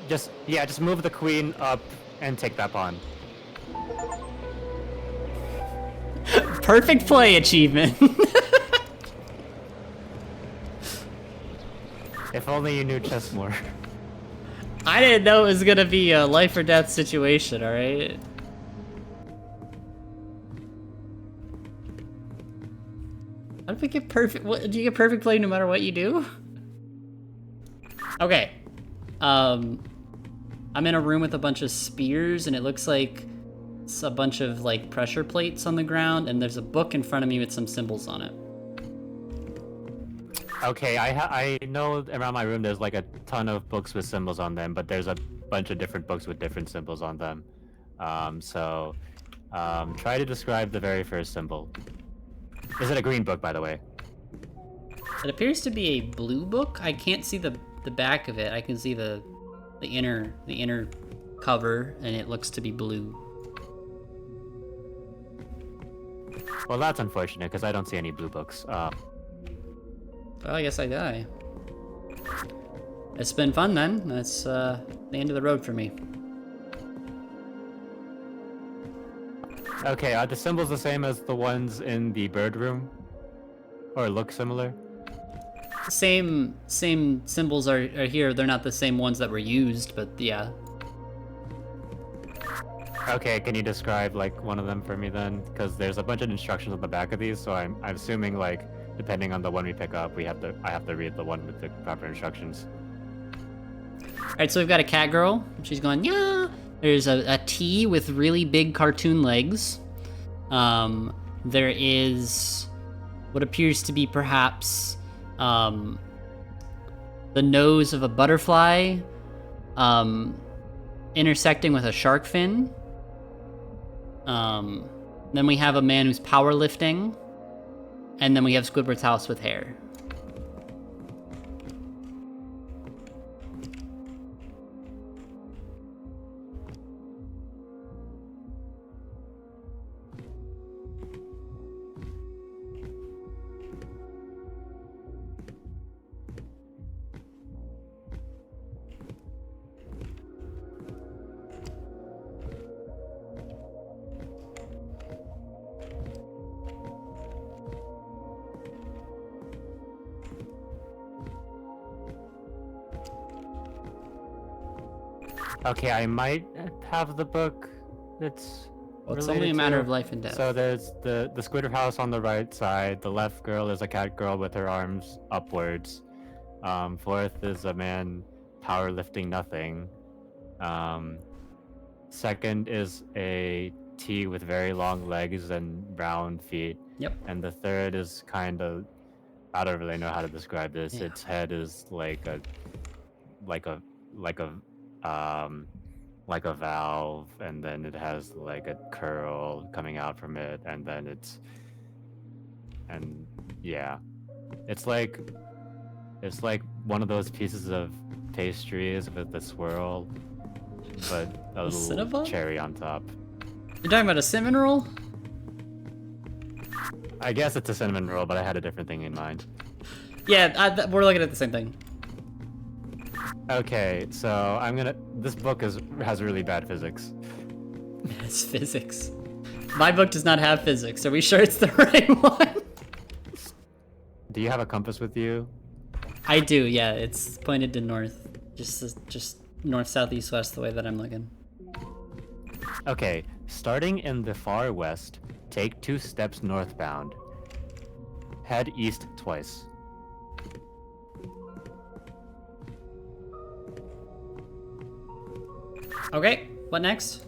Just move the queen up and take that pawn. Perfect play achievement. If only you knew chess more. I didn't know it was gonna be a life or death situation, alright? How do we get perfect? What, do you get perfect play no matter what you do? Okay. I'm in a room with a bunch of spears, and it looks like it's a bunch of like pressure plates on the ground, and there's a book in front of me with some symbols on it. Okay, I know around my room there's like a ton of books with symbols on them, but there's a bunch of different books with different symbols on them. Try to describe the very first symbol. Is it a green book, by the way? It appears to be a blue book. I can't see the back of it. I can see the inner cover, and it looks to be blue. Well, that's unfortunate because I don't see any blue books. Well, I guess I die. It's been fun then. That's the end of the road for me. Okay, are the symbols the same as the ones in the bird room? Or look similar? Same symbols are here. They're not the same ones that were used, but yeah. Okay, can you describe like one of them for me then? Because there's a bunch of instructions on the back of these, so I'm assuming like depending on the one we pick up, I have to read the one with the proper instructions. Alright, so we've got a cat girl. She's going, yeah. There's a T with really big cartoon legs. There is what appears to be perhaps the nose of a butterfly intersecting with a shark fin. Then we have a man who's powerlifting. And then we have Squidward's house with hair. Okay, I might have the book that's Well, it's related only a matter to- of life and death. So there's the Squidward house on the right side. The left girl is a cat girl with her arms upwards. Fourth is a man powerlifting nothing. Second is a T with very long legs and brown feet. Yep. And the third is kind of, I don't really know how to describe this. Yeah. Its head is like a valve, and then it has like a curl coming out from it, and then it's like one of those pieces of pastries with the swirl, but a little Cinnabon? cherry on top. You're talking about a cinnamon roll? I guess it's a cinnamon roll, but I had a different thing in mind. Yeah, we're looking at the same thing. Okay, so this book has really bad physics. It's physics. My book does not have physics. Are we sure it's the right one? Do you have a compass with you? I do, yeah. It's pointed to north. Just north, south, east, west, the way that I'm looking. Okay, starting in the far west, take 2 steps northbound. Head east twice. Okay, what next?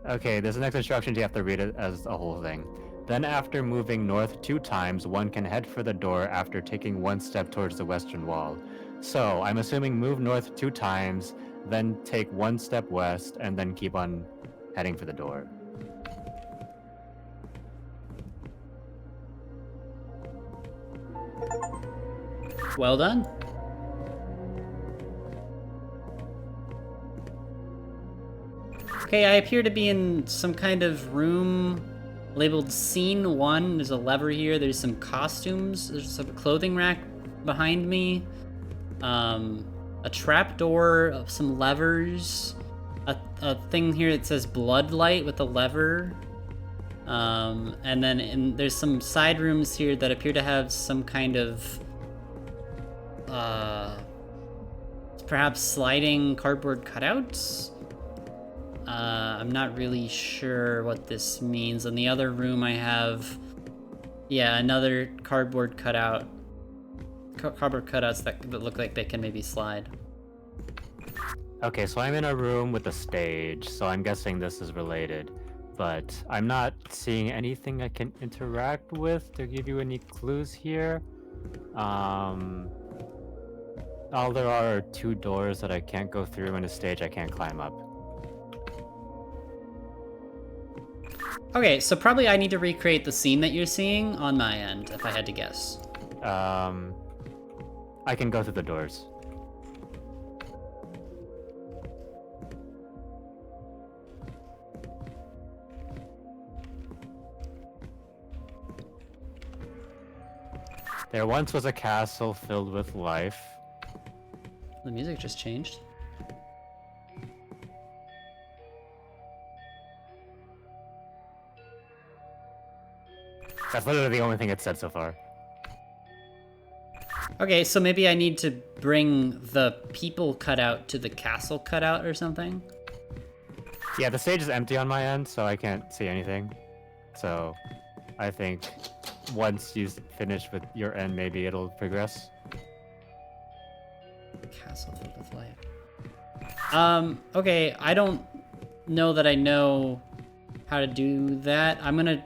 Okay, this next instructions you have to read it as a whole thing. Then after moving north 2 times, one can head for the door after taking 1 step towards the western wall. So, I'm assuming move north 2 times, then take 1 step west, and then keep on heading for the door. Well done. Okay, I appear to be in some kind of room labeled Scene 1. There's a lever here. There's some costumes. There's some clothing rack behind me. A trap door, some levers. A thing here that says blood light with a lever. And then there's some side rooms here that appear to have some kind of perhaps sliding cardboard cutouts. I'm not really sure what this means. In the other room I have, yeah, another cardboard cutout. Cardboard cutouts that look like they can maybe slide. Okay, so I'm in a room with a stage, so I'm guessing this is related. But I'm not seeing anything I can interact with to give you any clues here. All there are 2 doors that I can't go through and a stage I can't climb up. Okay, so probably I need to recreate the scene that you're seeing on my end, if I had to guess. I can go through the doors. There once was a castle filled with life. The music just changed. That's literally the only thing it said so far. Okay, so maybe I need to bring the people cutout to the castle cutout or something? Yeah, the stage is empty on my end, so I can't see anything. So, I think once you finish with your end, maybe it'll progress. Castle filled with life. Okay, I don't know that I know how to do that.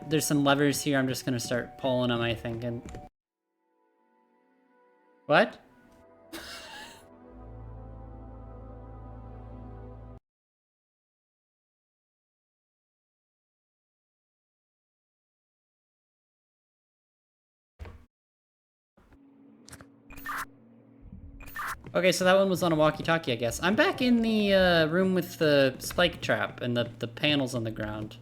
There's some levers here, I'm just gonna start pulling them, I think, and... What? Okay, so that one was on a walkie-talkie, I guess. I'm back in the room with the spike trap and the panels on the ground.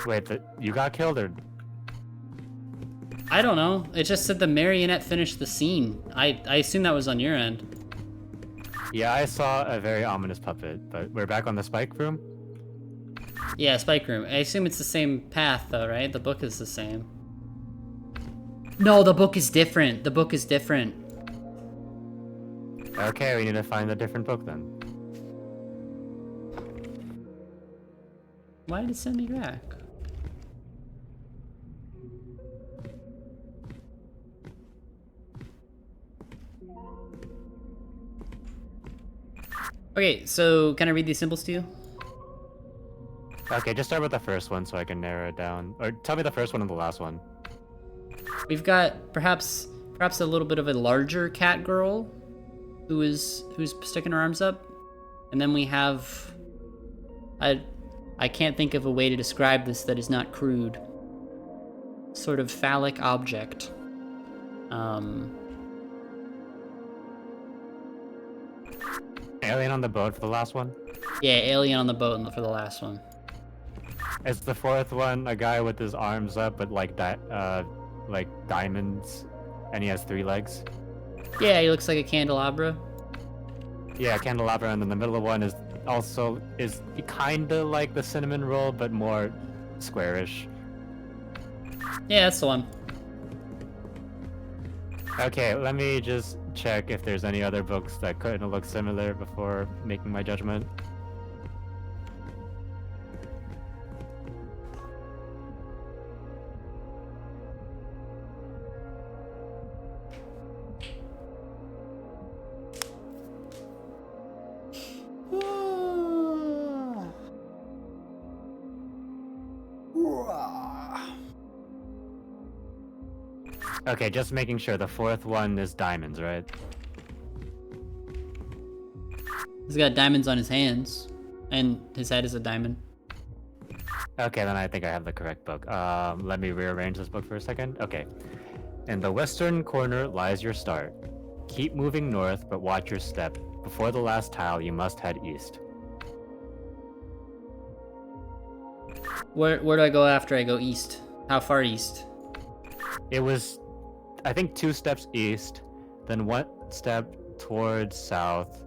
Wait, you got killed or... I don't know. It just said the marionette finished the scene. I assume that was on your end. Yeah, I saw a very ominous puppet, but we're back on the spike room? Yeah, spike room. I assume it's the same path, though, right? The book is the same. No, the book is different. The book is different. Okay, we need to find a different book then. Why did it send me back? Okay, so can I read these symbols to you? Okay, just start with the first one so I can narrow it down. Or tell me the first one and the last one. We've got perhaps a little bit of a larger cat girl who's sticking her arms up. And then we have I can't think of a way to describe this that is not crude. Sort of phallic object. Alien on the boat for the last one? Yeah, alien on the boat for the last one. Is the fourth one a guy with his arms up but like diamonds and he has 3 legs? Yeah, he looks like a candelabra. Yeah, candelabra, and then the middle one is kinda like the cinnamon roll but more squarish. Yeah, that's the one. Okay, let me just check if there's any other books that couldn't look similar before making my judgment. Okay, just making sure the fourth one is diamonds, right? He's got diamonds on his hands, and his head is a diamond. Okay, then I think I have the correct book. Let me rearrange this book for a second. Okay. In the western corner lies your start. Keep moving north, but watch your step. Before the last tile, you must head east. Where do I go after I go east? How far east? It was, I think, 2 steps east, then 1 step towards south.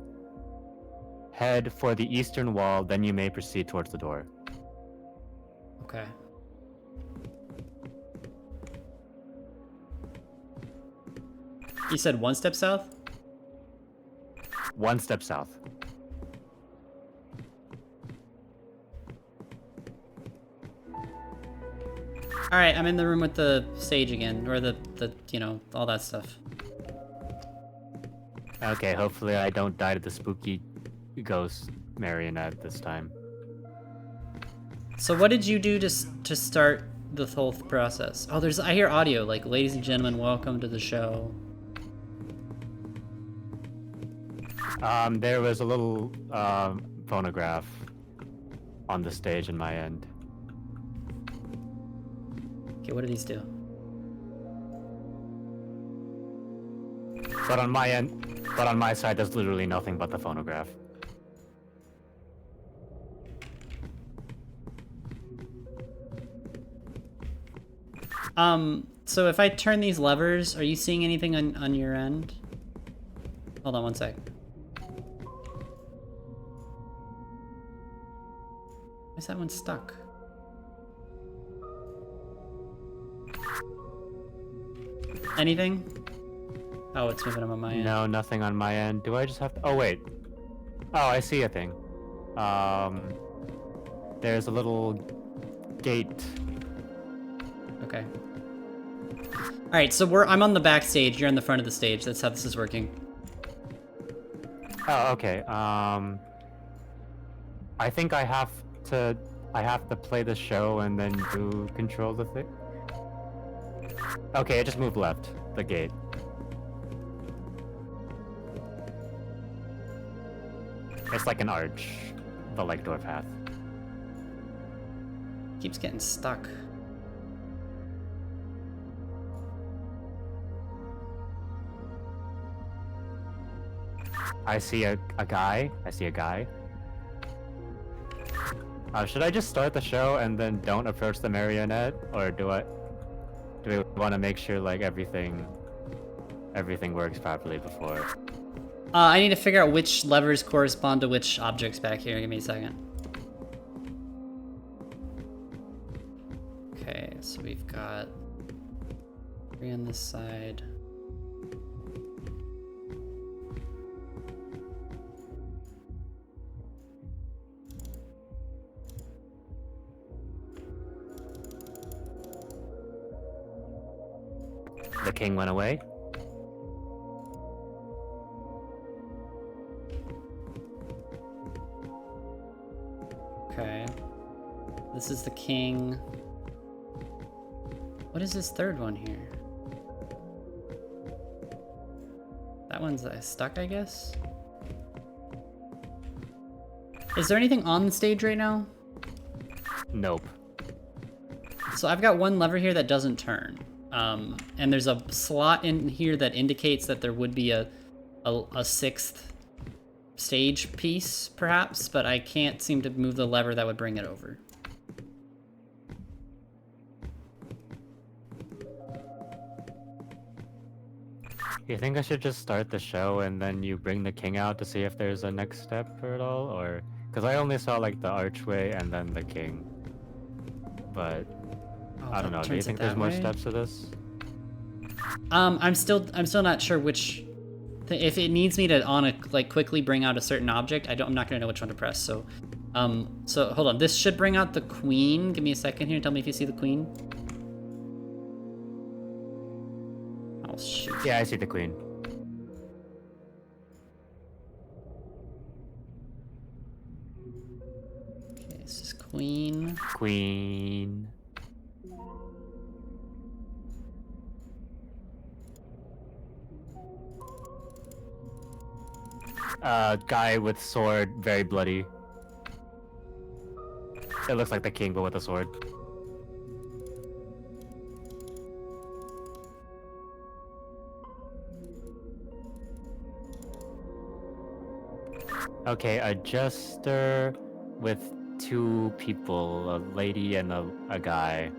Head for the eastern wall, then you may proceed towards the door. Okay. You said 1 step south? 1 step south. Alright, I'm in the room with the stage again, or the you know, all that stuff. Okay, hopefully I don't die to the spooky ghost marionette this time. So what did you do to start the whole process? Oh, I hear audio, like, ladies and gentlemen, welcome to the show. There was a little phonograph on the stage in my end. Okay, what do these do? But on my end, but on my side, there's literally nothing but the phonograph. So if I turn these levers, are you seeing anything on your end? Hold on one sec. Why is that one stuck? Anything? Oh, it's moving on my end. No, nothing on my end. Do I just have to... Oh, wait. Oh, I see a thing. There's a little gate. Okay. Alright, so I'm on the back stage, you're on the front of the stage. That's how this is working. Oh, okay. I think I have to play the show and then you control the thing. Okay, it just moved left, the gate. It's like an arch, the like door path. Keeps getting stuck. I see a guy. I see a guy. Should I just start the show and then don't approach the marionette, or do we want to make sure like everything works properly before? I need to figure out which levers correspond to which objects back here. Give me a second. Okay, so we've got 3 on this side. The king went away. Okay. This is the king. What is this third one here? That one's stuck, I guess? Is there anything on the stage right now? Nope. So I've got 1 lever here that doesn't turn. And there's a slot in here that indicates that there would be a 6th stage piece, perhaps, but I can't seem to move the lever that would bring it over. You think I should just start the show and then you bring the king out to see if there's a next step for it all, or because I only saw like the archway and then the king, but Oh, I don't know. Do you turns it think there's that more way? steps to this? I'm still not sure which. If it needs me to quickly bring out a certain object, I'm not gonna know which one to press. So, so hold on. This should bring out the queen. Give me a second here. Tell me if you see the queen. Oh shoot. Yeah, I see the queen. Okay, this is queen. Queen. Guy with sword, very bloody. It looks like the king, but with a sword. Okay, a jester with two people, a lady and a guy.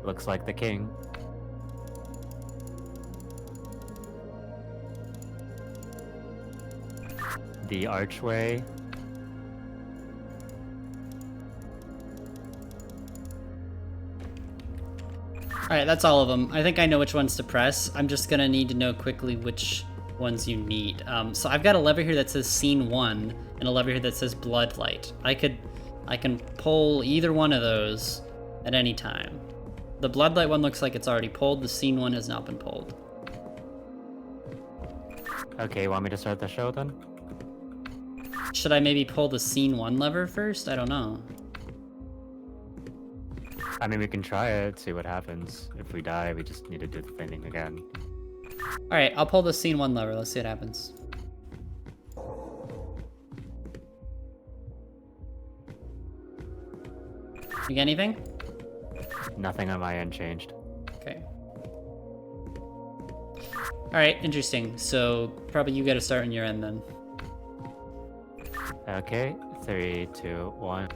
Looks like the king. The archway. Alright, that's all of them. I think I know which ones to press. I'm just gonna need to know quickly which ones you need. So I've got a lever here that says Scene 1, and a lever here that says Bloodlight. I can pull either one of those at any time. The Bloodlight one looks like it's already pulled, the Scene 1 has not been pulled. Okay, you want me to start the show then? Should I maybe pull the Scene 1 lever first? I don't know. I mean, we can try it, see what happens. If we die, we just need to do the thing again. Alright, I'll pull the Scene 1 lever, let's see what happens. You get anything? Nothing on my end changed. Okay. Alright, interesting. So, probably you gotta start on your end then. Okay, 3, 2, 1.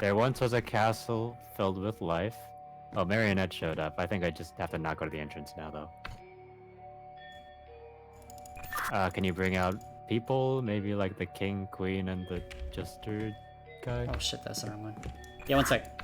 There once was a castle filled with life. Oh, Marionette showed up. I think I just have to not go to the entrance now, though. Can you bring out people? Maybe like the king, queen, and the jester guy? Oh shit, that's the wrong one. Yeah, one sec.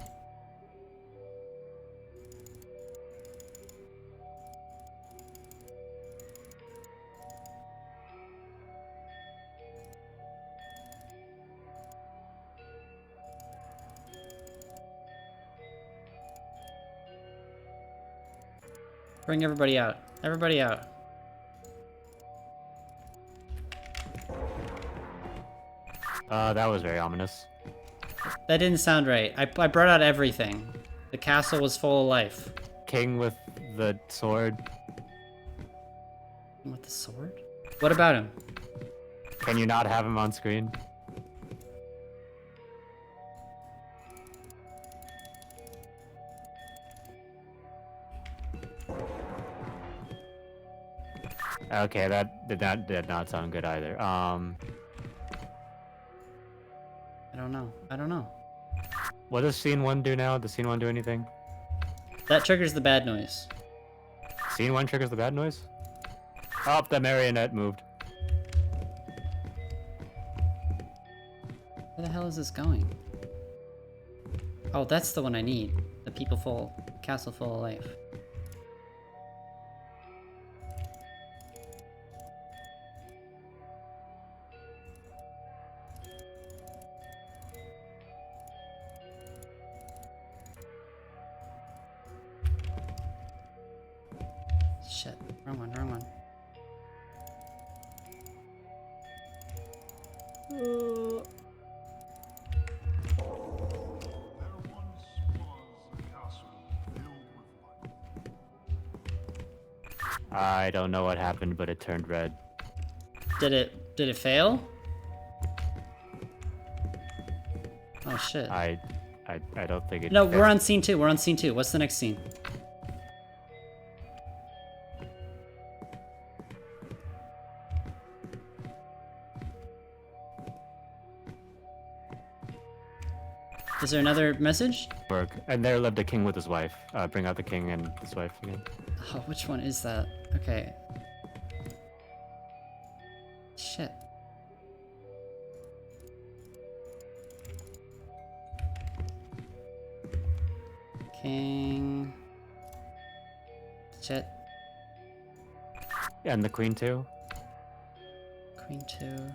Bring everybody out. Everybody out. That was very ominous. That didn't sound right. I brought out everything. The castle was full of life. King with the sword. With the sword? What about him? Can you not have him on screen? Okay, that did not sound good either. I don't know. I don't know. What does scene 1 do now? Does scene 1 do anything? That triggers the bad noise. Scene 1 triggers the bad noise? Oh, the marionette moved. Where the hell is this going? Oh, that's the one I need. The castle full of life. Shit, wrong one, wrong one. I don't know what happened, but it turned red. Did it fail? Oh shit. I don't think it. No, we're on scene 2. We're on scene 2. What's the next scene? Is there another message? Work. And there lived a king with his wife. Bring out the king and his wife again. Oh, which one is that? Okay. Shit. King. Shit. And the queen too. Queen 2.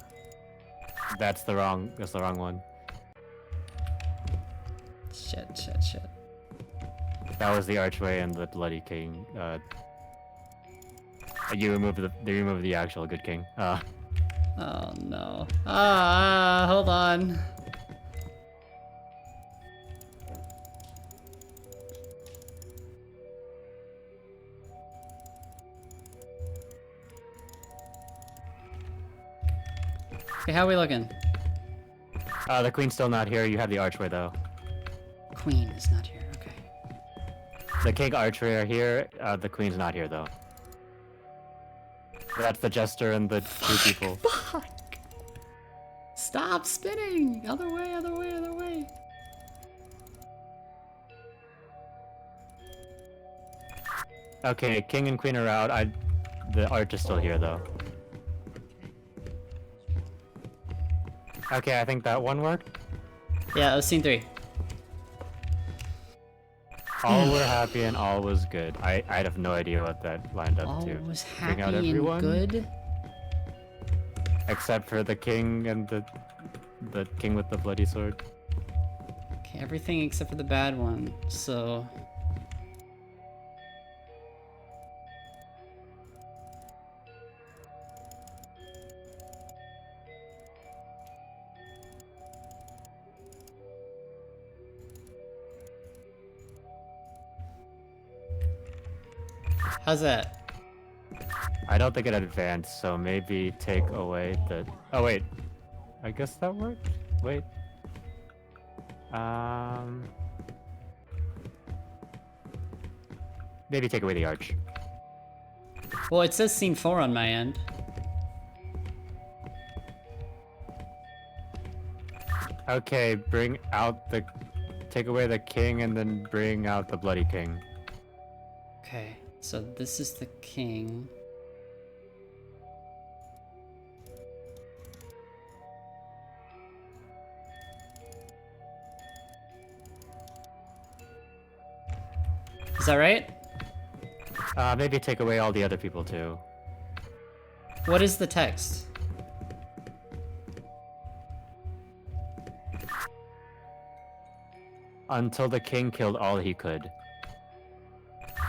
That's the wrong one. Shit. That was the archway and the bloody king. You removed the actual good king. Oh no. Hold on. Okay, how are we looking? The queen's still not here. You have the archway though. Queen is not here, okay. The king archway are here. The queen's not here though. That's the jester and the two people. Fuck! Stop spinning! Other way, other way, other way. Okay, king and queen are out. The arch is still here though. Okay, I think that one worked. Yeah, it was scene 3. All were happy and all was good. I have no idea what that lined up All to. was Bring out happy and everyone? good. Except for the king and the king with the bloody sword. Okay, everything except for the bad one, so... How's that? I don't think it advanced, so maybe take away the... Oh wait, I guess that worked? Wait. Maybe take away the arch. Well, it says scene 4 on my end. Okay, bring out the... Take away the king and then bring out the bloody king. Okay, so this is the king. Is that right? Maybe take away all the other people too. What is the text? Until the king killed all he could.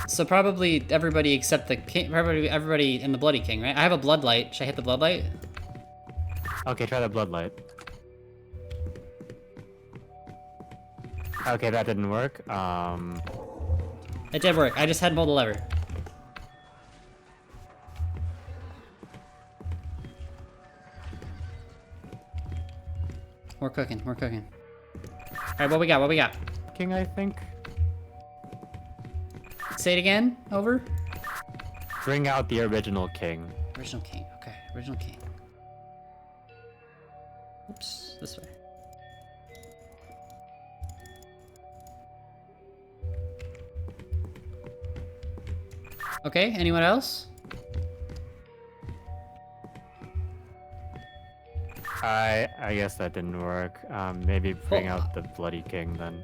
So probably everybody except the king, everybody in the Bloody King, right? I have a Bloodlight. Should I hit the Bloodlight? Okay, try the bloodlight. Okay, that didn't work. It did work. I just hadn't pulled the lever. We're cooking. We're cooking. All right, what we got? What we got? King, I think. Say it again. Over. Bring out the original king. Original king. Okay, original king. Oops, this way. Okay, anyone else? I guess that didn't work. Maybe bring out the bloody king then.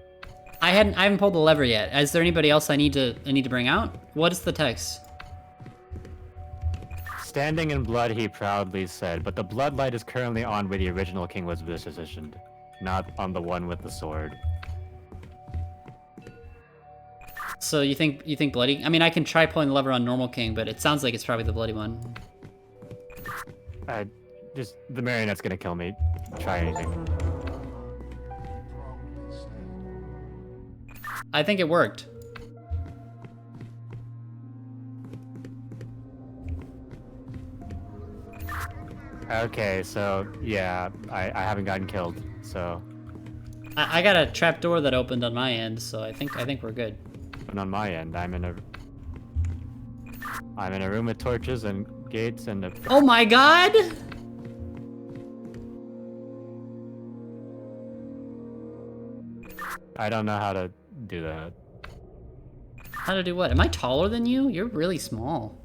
I haven't pulled the lever yet. Is there anybody else I need to bring out? What is the text? Standing in blood, he proudly said, but the bloodlight is currently on where the original king was positioned, not on the one with the sword. So you think bloody? I mean, I can try pulling the lever on normal king, but it sounds like it's probably the bloody one. Just the marionette's gonna kill me. Try anything. I think it worked. Okay, so yeah, I haven't gotten killed, so. I got a trap door that opened on my end, so I think we're good. And on my end, I'm in a room with torches and gates and a. Oh my god! I don't know how to do that. How to do what? Am I taller than you? You're really small.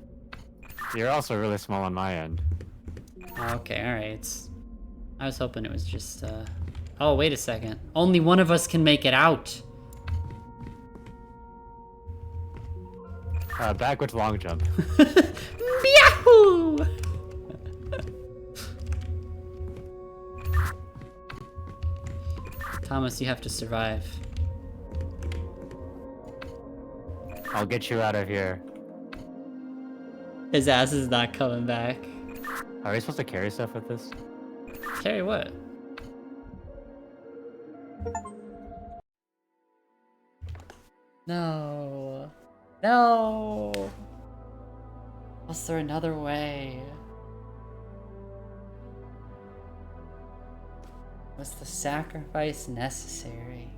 You're also really small on my end. Okay, alright. I was hoping it was just, Oh, wait a second. Only one of us can make it out. Back with long jump. Yahoo! Thomas, you have to survive. I'll get you out of here. His ass is not coming back. Are we supposed to carry stuff with this? Carry what? No. No! Was there another way? Was the sacrifice necessary?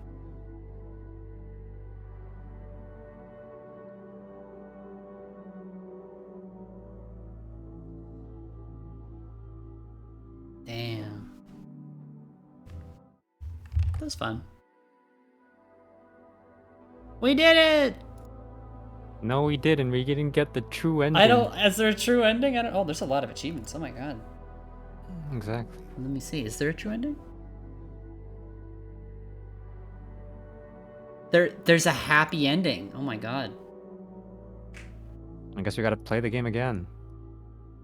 Damn. That was fun. We did it! No, we didn't. We didn't get the true ending. I don't. Is there a true ending? I don't. Oh, there's a lot of achievements. Oh my god. Exactly. Let me see. Is there a true ending? There's a happy ending. Oh my god. I guess we gotta play the game again.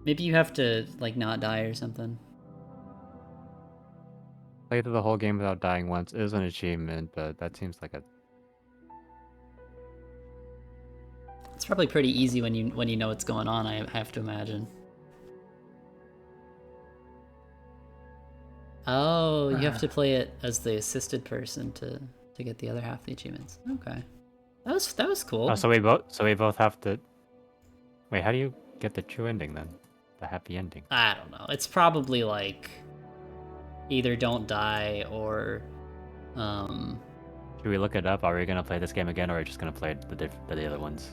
Maybe you have to like not die or something. Play through the whole game without dying once is an achievement, but that seems like a... It's probably pretty easy when you know what's going on. I have to imagine. Oh, you have to play it as the assisted person to get the other half of the achievements. Okay, that was cool. Oh, so we both have to... Wait, how do you get the true ending then? The happy ending? I don't know. It's probably like either don't die or Should we look it up? Are we gonna play this game again, or are we just gonna play the other ones?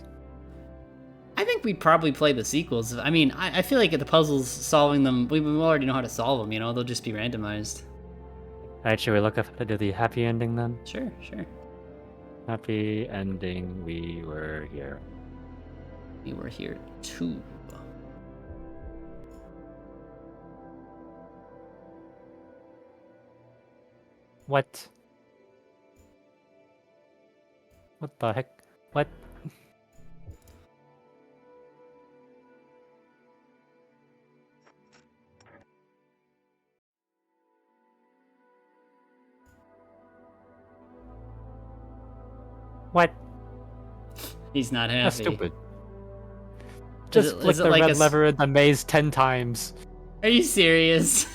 I think we'd probably play the sequels. I mean, I feel like the puzzles, solving them, we already know how to solve them, you know? They'll just be randomized. Alright, should we look up how to do the happy ending then? Sure, sure. Happy ending, we were here. We were here too. What? What the heck? What? What? He's not happy. That's stupid. Just flick the like red lever in the maze 10 times. Are you serious?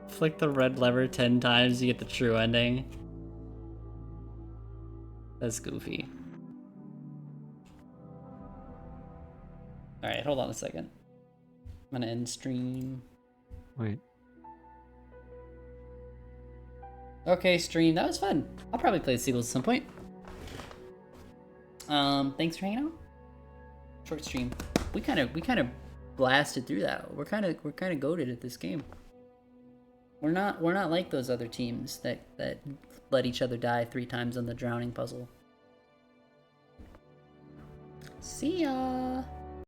Flick the red lever 10 times, you get the true ending. That's goofy. Alright, hold on a second. I'm gonna end stream. Wait. Okay, stream. That was fun. I'll probably play the sequels at some point. Thanks for hanging out. Short stream. We kind of blasted through that. We're kind of goated at this game. We're not like those other teams that let each other die 3 times on the drowning puzzle. See ya.